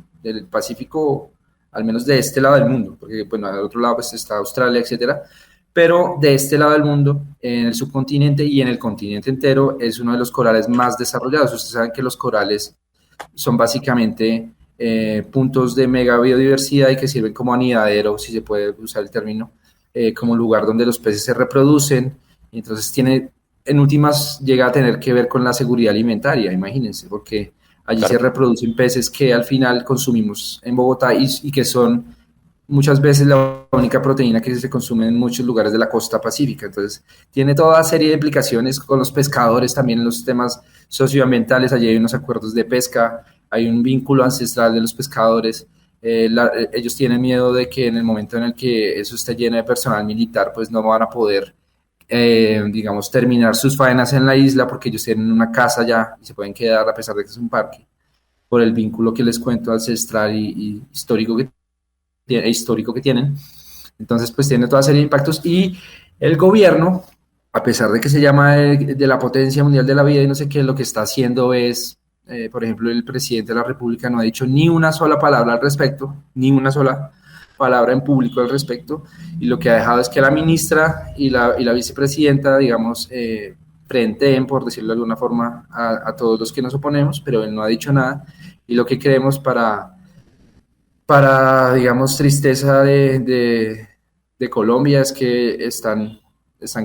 al menos de este lado del mundo, porque bueno, al otro lado pues está Australia, etcétera, pero de este lado del mundo, en el subcontinente y en el continente entero, es uno de los corales más desarrollados. Ustedes saben que los corales son básicamente puntos de mega biodiversidad y que sirven como anidadero, si se puede usar el término, como lugar donde los peces se reproducen. Y entonces en últimas llega a tener que ver con la seguridad alimentaria, imagínense, porque allí claro, se reproducen peces que al final consumimos en Bogotá y que son muchas veces la única proteína que se consume en muchos lugares de la costa pacífica. Entonces tiene toda serie de implicaciones con los pescadores, también en los temas socioambientales. Allí hay unos acuerdos de pesca, hay un vínculo ancestral de los pescadores. Ellos tienen miedo de que en el momento en el que eso esté lleno de personal militar, pues no van a poder digamos, terminar sus faenas en la isla, porque ellos tienen una casa ya y se pueden quedar a pesar de que es un parque, por el vínculo que les cuento ancestral y histórico que histórico que tienen. Entonces, pues tiene toda serie de impactos y el gobierno, a pesar de que se llama de la potencia mundial de la vida y no sé qué, lo que está haciendo es, por ejemplo, el presidente de la República no ha dicho ni una sola palabra al respecto, ni una sola palabra en público al respecto, y lo que ha dejado es que la ministra y la vicepresidenta, digamos, frenten, por decirlo de alguna forma, a todos los que nos oponemos, pero él no ha dicho nada, y lo que creemos para digamos, tristeza de Colombia es que están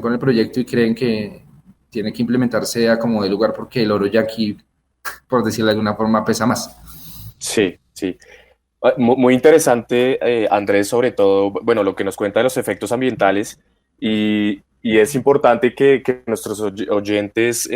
con el proyecto y creen que tiene que implementarse a como de lugar porque el oro yaqui, por decirlo de alguna forma, pesa más. Sí, sí. Muy interesante, Andrés, sobre todo, bueno, lo que nos cuenta de los efectos ambientales y es importante que nuestros oyentes,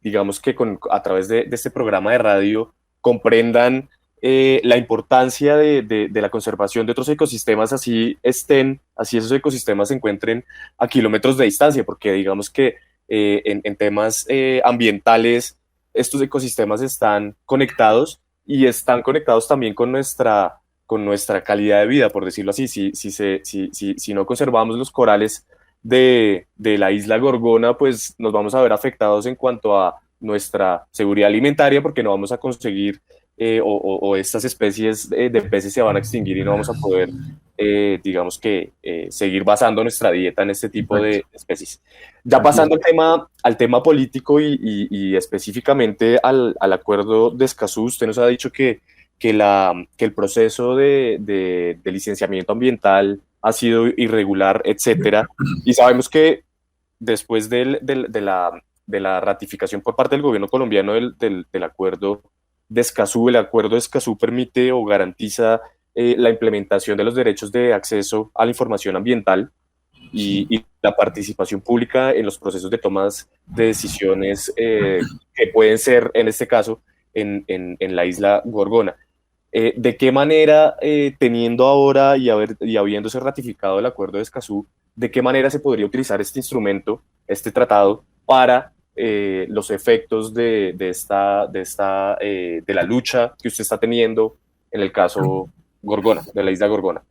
digamos que a través de este programa de radio comprendan la importancia de la conservación de otros ecosistemas, así esos ecosistemas se encuentren a kilómetros de distancia, porque digamos que en temas ambientales estos ecosistemas están conectados y están conectados también con nuestra calidad de vida, por decirlo así. Si no conservamos los corales de la isla Gorgona, pues nos vamos a ver afectados en cuanto a nuestra seguridad alimentaria, porque no vamos a conseguir o estas especies de peces se van a extinguir y no vamos a poder, digamos que, seguir basando nuestra dieta en este tipo de especies. Ya pasando al tema político y específicamente al acuerdo de Escazú, usted nos ha dicho que el proceso de licenciamiento ambiental ha sido irregular, etcétera, y sabemos que después de la ratificación por parte del gobierno colombiano del acuerdo de Escazú, el acuerdo de Escazú permite o garantiza la implementación de los derechos de acceso a la información ambiental y la participación pública en los procesos de tomas de decisiones que pueden ser, en este caso, en la isla Gorgona. ¿De qué manera, teniendo ahora y habiéndose ratificado el acuerdo de Escazú, de qué manera se podría utilizar este instrumento, este tratado, para los efectos de la lucha que usted está teniendo en el caso Gorgona, de la isla Gorgona?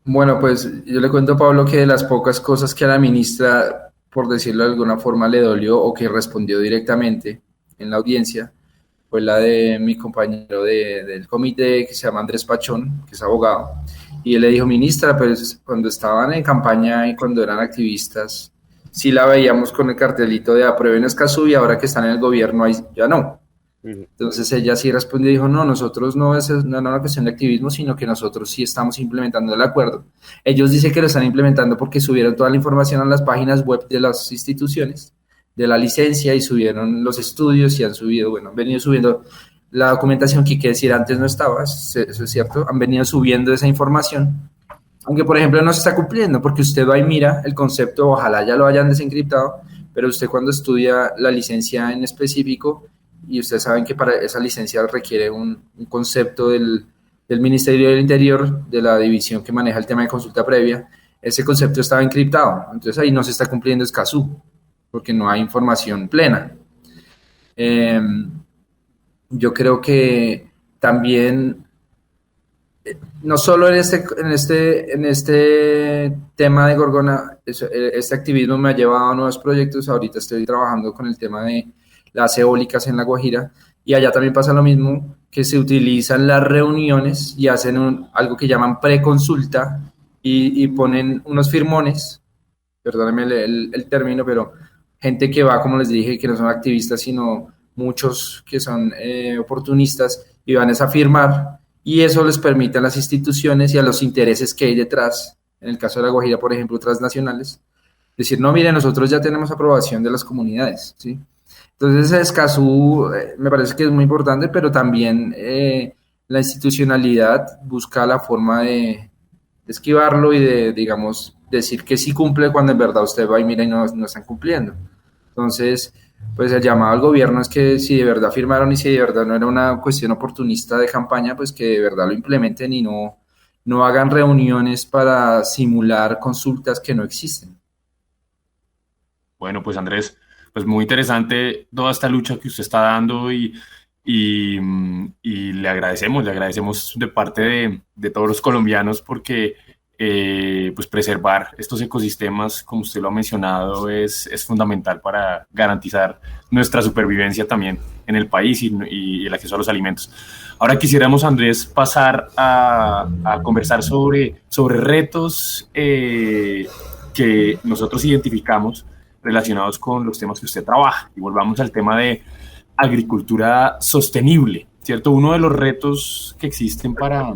Bueno, pues yo le cuento a Pablo que de las pocas cosas que a la ministra, por decirlo de alguna forma, le dolió o que respondió directamente en la audiencia, fue la de mi compañero del comité que se llama Andrés Pachón, que es abogado, y él le dijo: ministra, pues cuando estaban en campaña y cuando eran activistas, sí la veíamos con el cartelito de aprueben Escazú, y ahora que están en el gobierno ahí ya no. Entonces ella sí respondió y dijo: no, nosotros no es una cuestión de activismo, sino que nosotros sí estamos implementando el acuerdo. Ellos dicen que lo están implementando porque subieron toda la información a las páginas web de las instituciones de la licencia y subieron los estudios y han venido subiendo la documentación que, decir, antes no estaba, eso es cierto, han venido subiendo esa información, aunque por ejemplo no se está cumpliendo, porque usted va y mira el concepto, ojalá ya lo hayan desencriptado, pero usted cuando estudia la licencia en específico, y ustedes saben que para esa licencia requiere un concepto del Ministerio del Interior, de la división que maneja el tema de consulta previa, ese concepto estaba encriptado, entonces ahí no se está cumpliendo Escazú, porque no hay información plena. Yo creo que también, no solo en este tema de Gorgona, este activismo me ha llevado a nuevos proyectos. Ahorita estoy trabajando con el tema de las eólicas en La Guajira, y allá también pasa lo mismo, que se utilizan las reuniones y hacen algo que llaman preconsulta y ponen unos firmones, perdónenme el término, pero gente que va, como les dije, que no son activistas, sino muchos que son oportunistas, y van a firmar, y eso les permite a las instituciones y a los intereses que hay detrás, en el caso de La Guajira, por ejemplo, transnacionales, decir: no, mire, nosotros ya tenemos aprobación de las comunidades, ¿sí? Entonces, Escazú me parece que es muy importante, pero también la institucionalidad busca la forma de esquivarlo y de, digamos, decir que sí cumple cuando en verdad usted va y mira y no están cumpliendo. Entonces, pues el llamado al gobierno es que si de verdad firmaron y si de verdad no era una cuestión oportunista de campaña, pues que de verdad lo implementen y no hagan reuniones para simular consultas que no existen. Bueno, pues Andrés, pues muy interesante toda esta lucha que usted está dando y y le agradecemos de parte de todos los colombianos porque pues preservar estos ecosistemas, como usted lo ha mencionado, es fundamental para garantizar nuestra supervivencia también en el país y el acceso a los alimentos. Ahora quisiéramos, Andrés, pasar a conversar sobre retos que nosotros identificamos relacionados con los temas que usted trabaja. Y volvamos al tema de agricultura sostenible, ¿cierto? Uno de los retos que existen para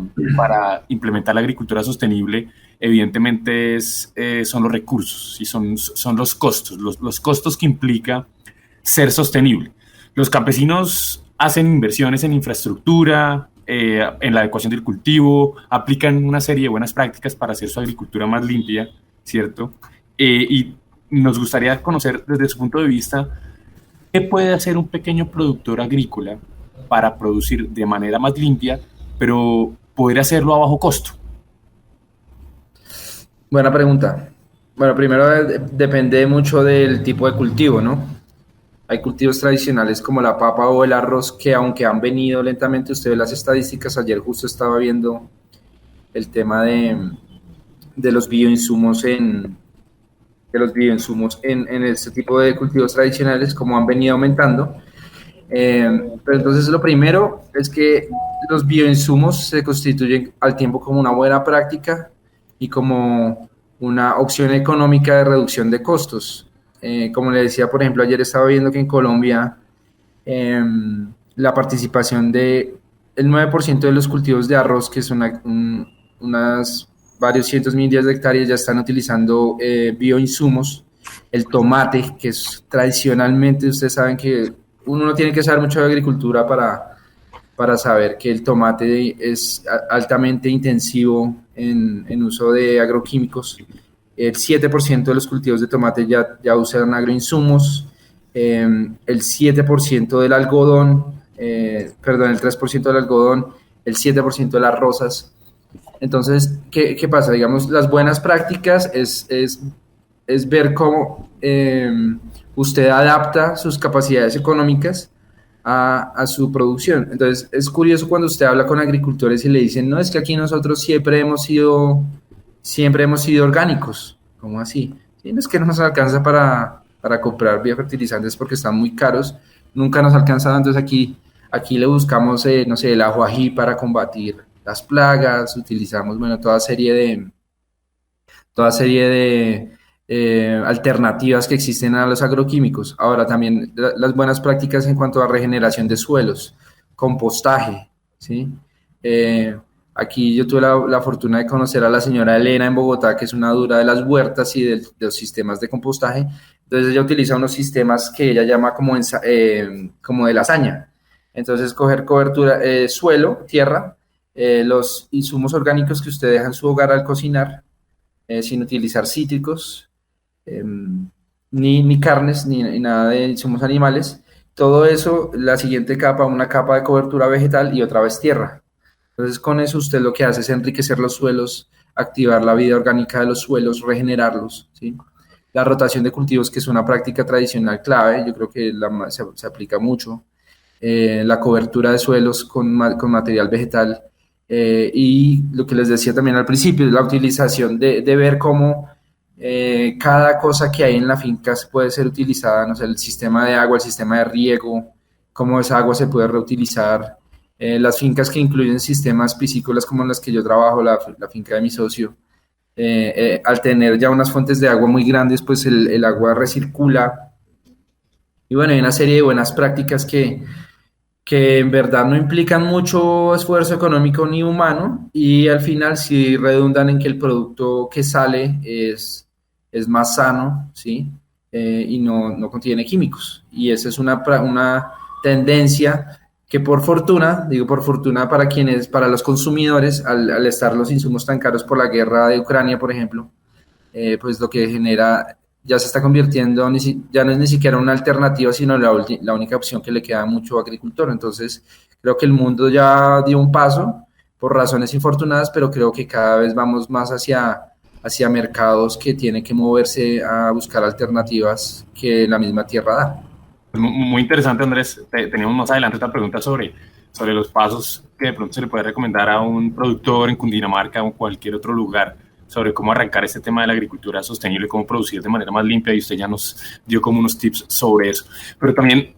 implementar la agricultura sostenible, evidentemente, son los recursos y son los costos, los costos que implica ser sostenible. Los campesinos hacen inversiones en infraestructura, en la adecuación del cultivo, aplican una serie de buenas prácticas para hacer su agricultura más limpia, ¿cierto? Y nos gustaría conocer desde su punto de vista qué puede hacer un pequeño productor agrícola para producir de manera más limpia, pero poder hacerlo a bajo costo. Buena pregunta. Bueno, primero depende mucho del tipo de cultivo, ¿no? Hay cultivos tradicionales como la papa o el arroz que aunque han venido lentamente, usted ve las estadísticas, ayer justo estaba viendo el tema de los bioinsumos en este tipo de cultivos tradicionales, como han venido aumentando. Pero entonces lo primero es que los bioinsumos se constituyen al tiempo como una buena práctica y como una opción económica de reducción de costos. Como le decía, por ejemplo, ayer estaba viendo que en Colombia la participación del 9% de los cultivos de arroz, que son unas varios cientos miles de hectáreas, ya están utilizando bioinsumos. El tomate, que es tradicionalmente, ustedes saben que uno no tiene que saber mucho de agricultura para saber que el tomate es altamente intensivo en uso de agroquímicos. El 7% de los cultivos de tomate ya usan agroinsumos, el 7% del algodón, el 3% del algodón, el 7% de las rosas. Entonces, ¿qué pasa? Digamos, las buenas prácticas es ver cómo usted adapta sus capacidades económicas a su producción. Entonces, es curioso cuando usted habla con agricultores y le dicen, no, es que aquí nosotros siempre hemos sido orgánicos. ¿Cómo así? Sí, no es que no nos alcanza para comprar biofertilizantes porque están muy caros, nunca nos alcanza, entonces aquí le buscamos, no sé, el ajonjolí para combatir las plagas, utilizamos, bueno, toda serie de alternativas que existen a los agroquímicos. Ahora también las buenas prácticas en cuanto a regeneración de suelos, compostaje, ¿sí? Aquí yo tuve la fortuna de conocer a la señora Elena en Bogotá, que es una dura de las huertas y de los sistemas de compostaje. Entonces ella utiliza unos sistemas que ella llama como de lasaña. Entonces coger cobertura, suelo, tierra, los insumos orgánicos que usted deja en su hogar al cocinar, sin utilizar cítricos, ni carnes, ni nada de insumos animales. Todo eso, la siguiente capa, una capa de cobertura vegetal y otra vez tierra. Entonces, con eso usted lo que hace es enriquecer los suelos, activar la vida orgánica de los suelos, regenerarlos, ¿sí? La rotación de cultivos, que es una práctica tradicional clave, yo creo que se aplica mucho. La cobertura de suelos con material vegetal. Y lo que les decía también al principio, la utilización de ver cómo cada cosa que hay en la finca puede ser utilizada, no sé, el sistema de agua, el sistema de riego, cómo esa agua se puede reutilizar. Las fincas que incluyen sistemas piscícolas como en las que yo trabajo, la finca de mi socio, al tener ya unas fuentes de agua muy grandes, pues el agua recircula. Y bueno, hay una serie de buenas prácticas que en verdad no implican mucho esfuerzo económico ni humano y al final sí redundan en que el producto que sale es más sano, ¿sí? Y no contiene químicos. Y esa es una tendencia que por fortuna para los consumidores, al estar los insumos tan caros por la guerra de Ucrania, por ejemplo, pues lo que genera ya se está convirtiendo, ya no es ni siquiera una alternativa, sino la única opción que le queda a mucho agricultor. Entonces, creo que el mundo ya dio un paso por razones infortunadas, pero creo que cada vez vamos más hacia mercados que tienen que moverse a buscar alternativas que la misma tierra da. Muy interesante, Andrés. Teníamos más adelante esta pregunta sobre los pasos que de pronto se le puede recomendar a un productor en Cundinamarca o en cualquier otro lugar sobre cómo arrancar este tema de la agricultura sostenible, cómo producir de manera más limpia, y usted ya nos dio como unos tips sobre eso. Pero también,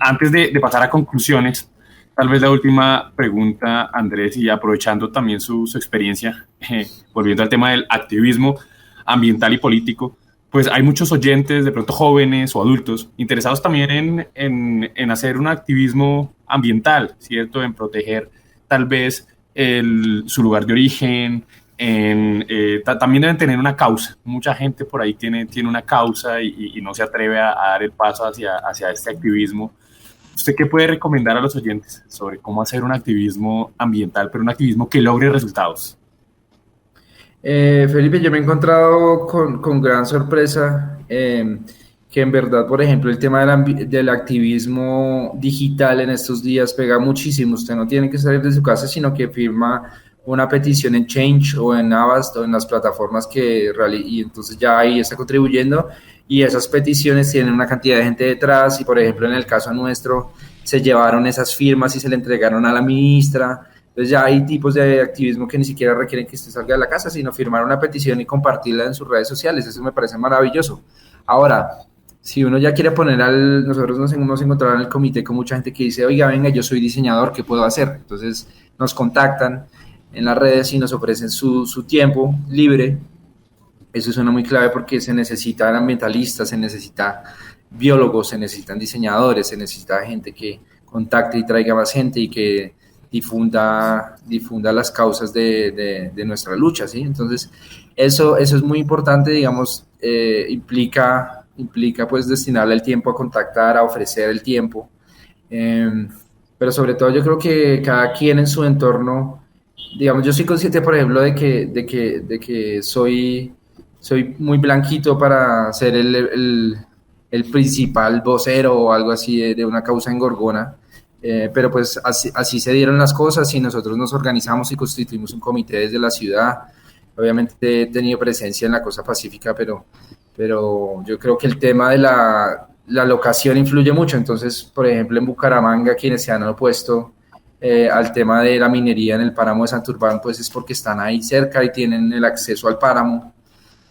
antes de pasar a conclusiones, tal vez la última pregunta, Andrés, y aprovechando también su experiencia, volviendo al tema del activismo ambiental y político, pues hay muchos oyentes, de pronto jóvenes o adultos, interesados también en hacer un activismo ambiental, ¿cierto? En proteger tal vez su lugar de origen, también deben tener una causa. Mucha gente por ahí tiene una causa y no se atreve a dar el paso hacia este activismo. ¿Usted qué puede recomendar a los oyentes sobre cómo hacer un activismo ambiental, pero un activismo que logre resultados? Felipe, yo me he encontrado con gran sorpresa que en verdad, por ejemplo, el tema del activismo digital en estos días pega muchísimo. Usted no tiene que salir de su casa, sino que firma una petición en Change o en Avast o en las plataformas y entonces ya ahí está contribuyendo, y esas peticiones tienen una cantidad de gente detrás, y por ejemplo en el caso nuestro se llevaron esas firmas y se le entregaron a la ministra. Entonces ya hay tipos de activismo que ni siquiera requieren que usted salga de la casa, sino firmar una petición y compartirla en sus redes sociales. Eso me parece maravilloso. Ahora, si uno ya quiere nosotros nos hemos encontrado en el comité con mucha gente que dice, oiga, venga, yo soy diseñador, ¿qué puedo hacer? Entonces nos contactan en las redes y nos ofrecen su tiempo libre. Eso suena muy clave porque se necesitan ambientalistas, se necesita biólogos, se necesitan diseñadores, se necesita gente que contacte y traiga más gente y que difunda las causas de nuestra lucha, ¿sí? Entonces, eso es muy importante, digamos, implica pues destinarle el tiempo a contactar, a ofrecer el tiempo, pero sobre todo yo creo que cada quien en su entorno, digamos, yo soy consciente, por ejemplo, de que soy muy blanquito para ser el principal vocero o algo así de una causa en Gorgona. Pero pues así se dieron las cosas y nosotros nos organizamos y constituimos un comité desde la ciudad. Obviamente he tenido presencia en la Costa Pacífica, pero yo creo que el tema de la locación influye mucho. Entonces, por ejemplo, en Bucaramanga, quienes se han opuesto al tema de la minería en el páramo de Santurbán, pues es porque están ahí cerca y tienen el acceso al páramo.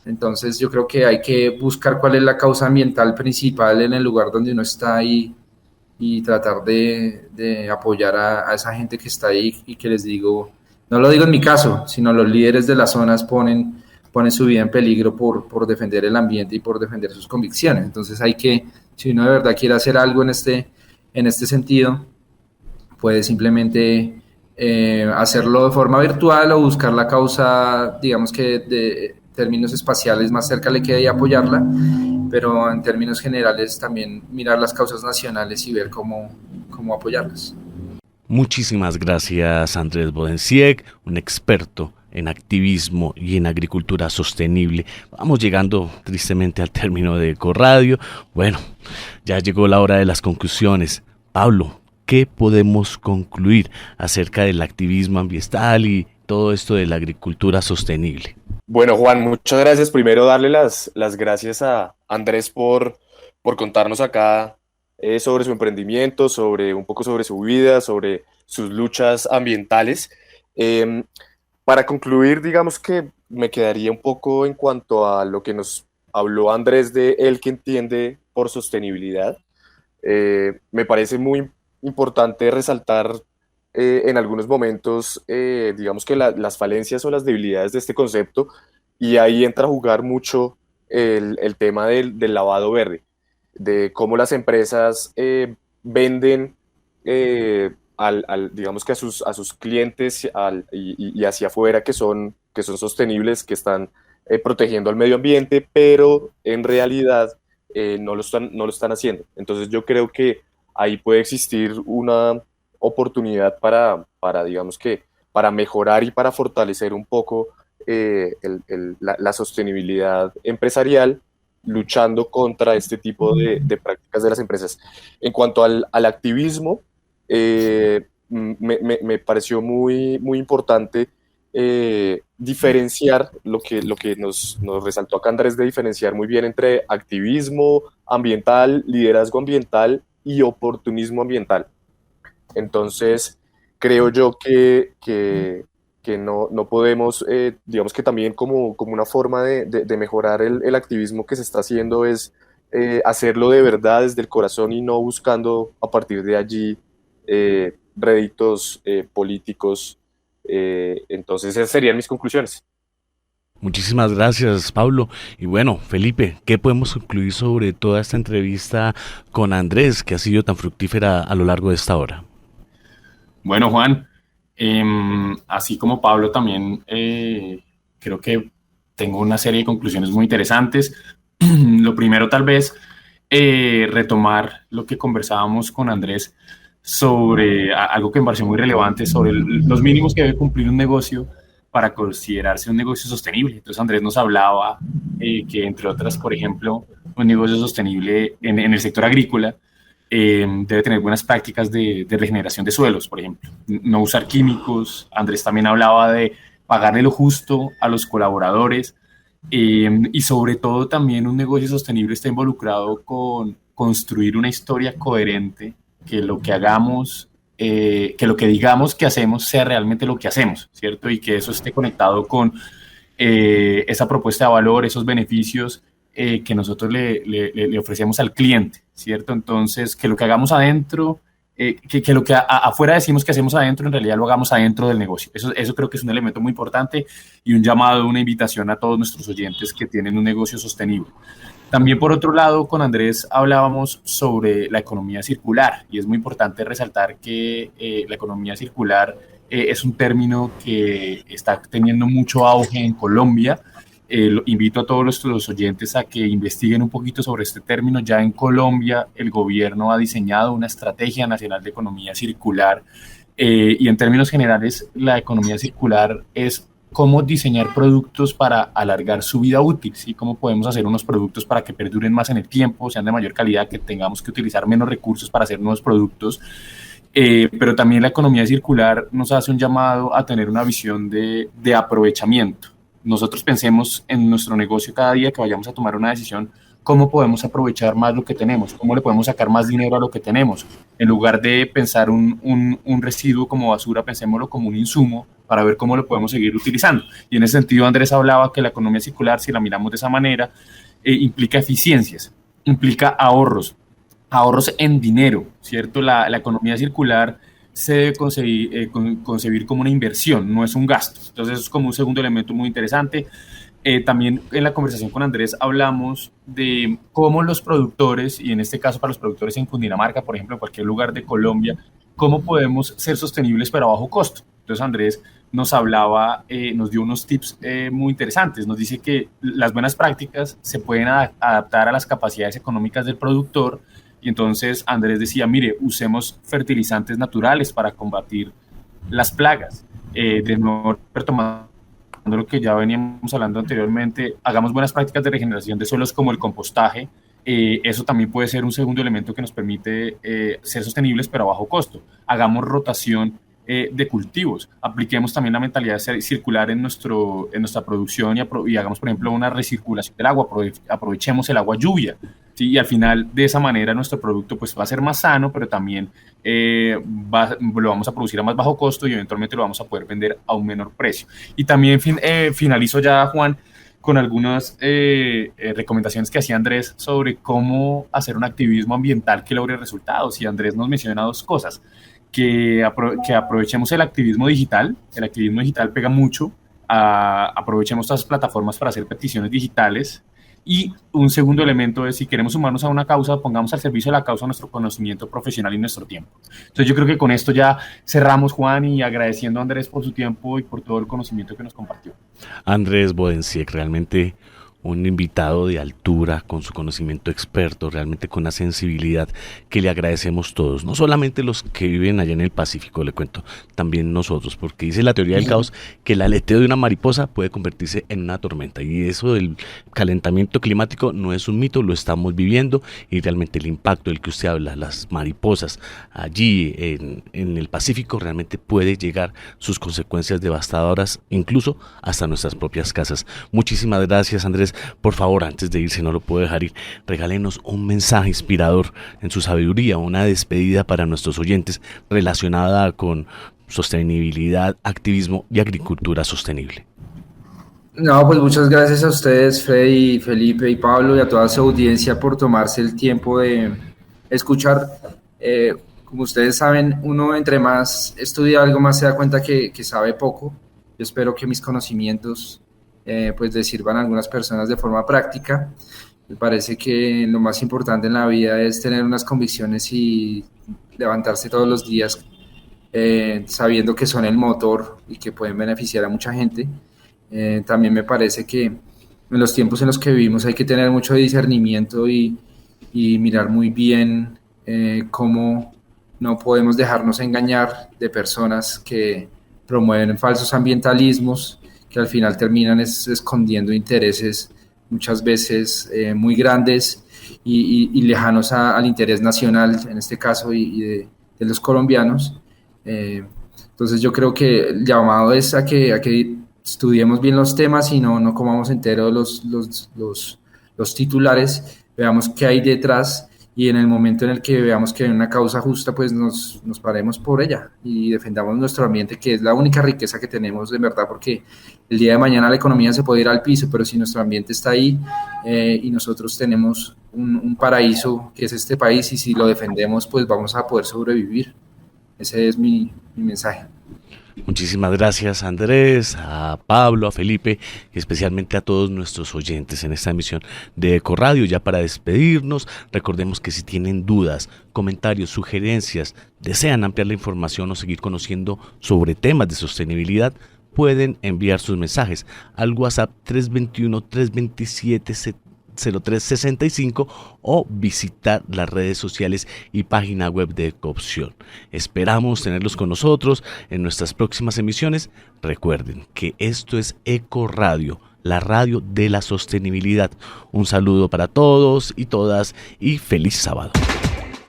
Entonces yo creo que hay que buscar cuál es la causa ambiental principal en el lugar donde uno está ahí y tratar de apoyar a esa gente que está ahí, y que les digo, no lo digo en mi caso, sino los líderes de las zonas ponen su vida en peligro por defender el ambiente y por defender sus convicciones. Entonces si uno de verdad quiere hacer algo en este sentido, puede simplemente hacerlo de forma virtual o buscar la causa, digamos que de términos espaciales más cerca le queda y apoyarla, pero en términos generales también mirar las causas nacionales y ver cómo apoyarlas. Muchísimas gracias, Andrés Bodensiek, un experto en activismo y en agricultura sostenible. Vamos llegando tristemente al término de Ecoradio. Bueno, ya llegó la hora de las conclusiones. Pablo, ¿qué podemos concluir acerca del activismo ambiental y todo esto de la agricultura sostenible? Bueno, Juan, muchas gracias. Primero darle las gracias a Andrés por contarnos acá sobre su emprendimiento, un poco sobre su vida, sobre sus luchas ambientales. Para concluir, digamos que me quedaría un poco en cuanto a lo que nos habló Andrés de él que entiende por sostenibilidad. Me parece muy importante resaltar en algunos momentos, digamos que las falencias o las debilidades de este concepto, y ahí entra a jugar mucho el tema del lavado verde, de cómo las empresas venden digamos que a sus clientes y hacia afuera que son sostenibles, que están protegiendo al medio ambiente, pero en realidad no lo están haciendo. Entonces yo creo que ahí puede existir una oportunidad para digamos que para mejorar y para fortalecer un poco la sostenibilidad empresarial, luchando contra este tipo de prácticas de las empresas. En cuanto al activismo, me pareció muy, muy importante diferenciar lo que nos resaltó acá Andrés, de diferenciar muy bien entre activismo ambiental, liderazgo ambiental y oportunismo ambiental. Entonces, creo yo que no podemos, digamos que también como una forma de mejorar el activismo que se está haciendo es hacerlo de verdad desde el corazón y no buscando a partir de allí réditos políticos. Entonces, esas serían mis conclusiones. Muchísimas gracias, Pablo. Y bueno, Felipe, ¿qué podemos concluir sobre toda esta entrevista con Andrés, que ha sido tan fructífera a lo largo de esta hora? Bueno, Juan, así como Pablo también creo que tengo una serie de conclusiones muy interesantes. Lo primero, tal vez, retomar lo que conversábamos con Andrés sobre algo que me pareció muy relevante, sobre los mínimos que debe cumplir un negocio para considerarse un negocio sostenible. Entonces Andrés nos hablaba que, entre otras, por ejemplo, un negocio sostenible en el sector agrícola debe tener buenas prácticas de regeneración de suelos, por ejemplo. No usar químicos. Andrés también hablaba de pagarle lo justo a los colaboradores y sobre todo también un negocio sostenible está involucrado con construir una historia coherente, que lo que hagamos, que lo que digamos que hacemos sea realmente lo que hacemos, ¿cierto? Y que eso esté conectado con esa propuesta de valor, esos beneficios que nosotros le ofrecemos al cliente, ¿cierto? Entonces, que lo que hagamos adentro, que lo que afuera decimos que hacemos adentro, en realidad lo hagamos adentro del negocio. Eso creo que es un elemento muy importante y un llamado, una invitación a todos nuestros oyentes que tienen un negocio sostenible. También, por otro lado, con Andrés hablábamos sobre la economía circular, y es muy importante resaltar que la economía circular es un término que está teniendo mucho auge en Colombia. Invito a todos los oyentes a que investiguen un poquito sobre este término. Ya en Colombia el gobierno ha diseñado una estrategia nacional de economía circular y en términos generales la economía circular es cómo diseñar productos para alargar su vida útil, ¿sí? Cómo podemos hacer unos productos para que perduren más en el tiempo, sean de mayor calidad, que tengamos que utilizar menos recursos para hacer nuevos productos. Pero también la economía circular nos hace un llamado a tener una visión de aprovechamiento. Nosotros pensemos en nuestro negocio cada día que vayamos a tomar una decisión, cómo podemos aprovechar más lo que tenemos, cómo le podemos sacar más dinero a lo que tenemos. En lugar de pensar un residuo como basura, pensémoslo como un insumo para ver cómo lo podemos seguir utilizando. Y en ese sentido, Andrés hablaba que la economía circular, si la miramos de esa manera, implica eficiencias, implica ahorros en dinero, ¿cierto? La economía circular se debe concebir como una inversión, no es un gasto. Entonces, es como un segundo elemento muy interesante. También en la conversación con Andrés hablamos de cómo los productores, y en este caso para los productores en Cundinamarca, por ejemplo, en cualquier lugar de Colombia, cómo podemos ser sostenibles pero a bajo costo. Entonces Andrés nos hablaba, nos dio unos tips muy interesantes. Nos dice que las buenas prácticas se pueden adaptar a las capacidades económicas del productor. Y entonces Andrés decía, mire, usemos fertilizantes naturales para combatir las plagas. De nuevo, retomando lo que ya veníamos hablando anteriormente, hagamos buenas prácticas de regeneración de suelos como el compostaje. Eso también puede ser un segundo elemento que nos permite ser sostenibles pero a bajo costo. Hagamos rotación de cultivos, apliquemos también la mentalidad circular en nuestra producción y hagamos, por ejemplo, una recirculación del agua, aprovechemos el agua lluvia, ¿sí? Y al final, de esa manera, nuestro producto pues, va a ser más sano, pero también lo vamos a producir a más bajo costo y eventualmente lo vamos a poder vender a un menor precio. Y también finalizo ya, Juan, con algunas recomendaciones que hacía Andrés sobre cómo hacer un activismo ambiental que logre resultados. Y Andrés nos menciona dos cosas: que aprovechemos el activismo digital. El activismo digital pega mucho. Aprovechemos estas plataformas para hacer peticiones digitales. Y un segundo elemento es, si queremos sumarnos a una causa, pongamos al servicio de la causa nuestro conocimiento profesional y nuestro tiempo. Entonces yo creo que con esto ya cerramos, Juan, y agradeciendo a Andrés por su tiempo y por todo el conocimiento que nos compartió. Andrés Bodensiek, realmente un invitado de altura, con su conocimiento experto, realmente con una sensibilidad que le agradecemos todos, no solamente los que viven allá en el Pacífico, le cuento, también nosotros, porque dice la teoría del caos que el aleteo de una mariposa puede convertirse en una tormenta, y eso del calentamiento climático no es un mito, lo estamos viviendo, y realmente el impacto del que usted habla, las mariposas allí en el Pacífico, realmente puede llegar sus consecuencias devastadoras, incluso hasta nuestras propias casas. Muchísimas gracias, Andrés. Por favor, antes de irse, no lo puedo dejar ir, regálenos un mensaje inspirador en su sabiduría, una despedida para nuestros oyentes relacionada con sostenibilidad, activismo y agricultura sostenible. No, pues muchas gracias a ustedes, Freddy, Felipe y Pablo, y a toda su audiencia por tomarse el tiempo de escuchar. Como ustedes saben, uno entre más estudia algo, más se da cuenta que sabe poco. Yo espero que mis conocimientos pues les sirvan a algunas personas de forma práctica. Me parece que lo más importante en la vida es tener unas convicciones y levantarse todos los días sabiendo que son el motor y que pueden beneficiar a mucha gente. También me parece que en los tiempos en los que vivimos hay que tener mucho discernimiento y mirar muy bien cómo no podemos dejarnos engañar de personas que promueven falsos ambientalismos que al final terminan escondiendo intereses muchas veces muy grandes y lejanos al interés nacional, en este caso, y de los colombianos. Entonces yo creo que el llamado es a que estudiemos bien los temas y no comamos enteros los titulares, veamos qué hay detrás, y en el momento en el que veamos que hay una causa justa, pues nos paremos por ella y defendamos nuestro ambiente, que es la única riqueza que tenemos de verdad, porque el día de mañana la economía se puede ir al piso, pero si nuestro ambiente está ahí y nosotros tenemos un paraíso que es este país, y si lo defendemos, pues vamos a poder sobrevivir. Ese es mi mensaje. Muchísimas gracias, Andrés, a Pablo, a Felipe y especialmente a todos nuestros oyentes en esta emisión de Ecoradio. Ya para despedirnos, recordemos que si tienen dudas, comentarios, sugerencias, desean ampliar la información o seguir conociendo sobre temas de sostenibilidad, pueden enviar sus mensajes al WhatsApp 321-327-0365 o visitar las redes sociales y página web de Ecoopción. Esperamos tenerlos con nosotros en nuestras próximas emisiones. Recuerden que esto es Ecoradio, la radio de la sostenibilidad. Un saludo para todos y todas y feliz sábado.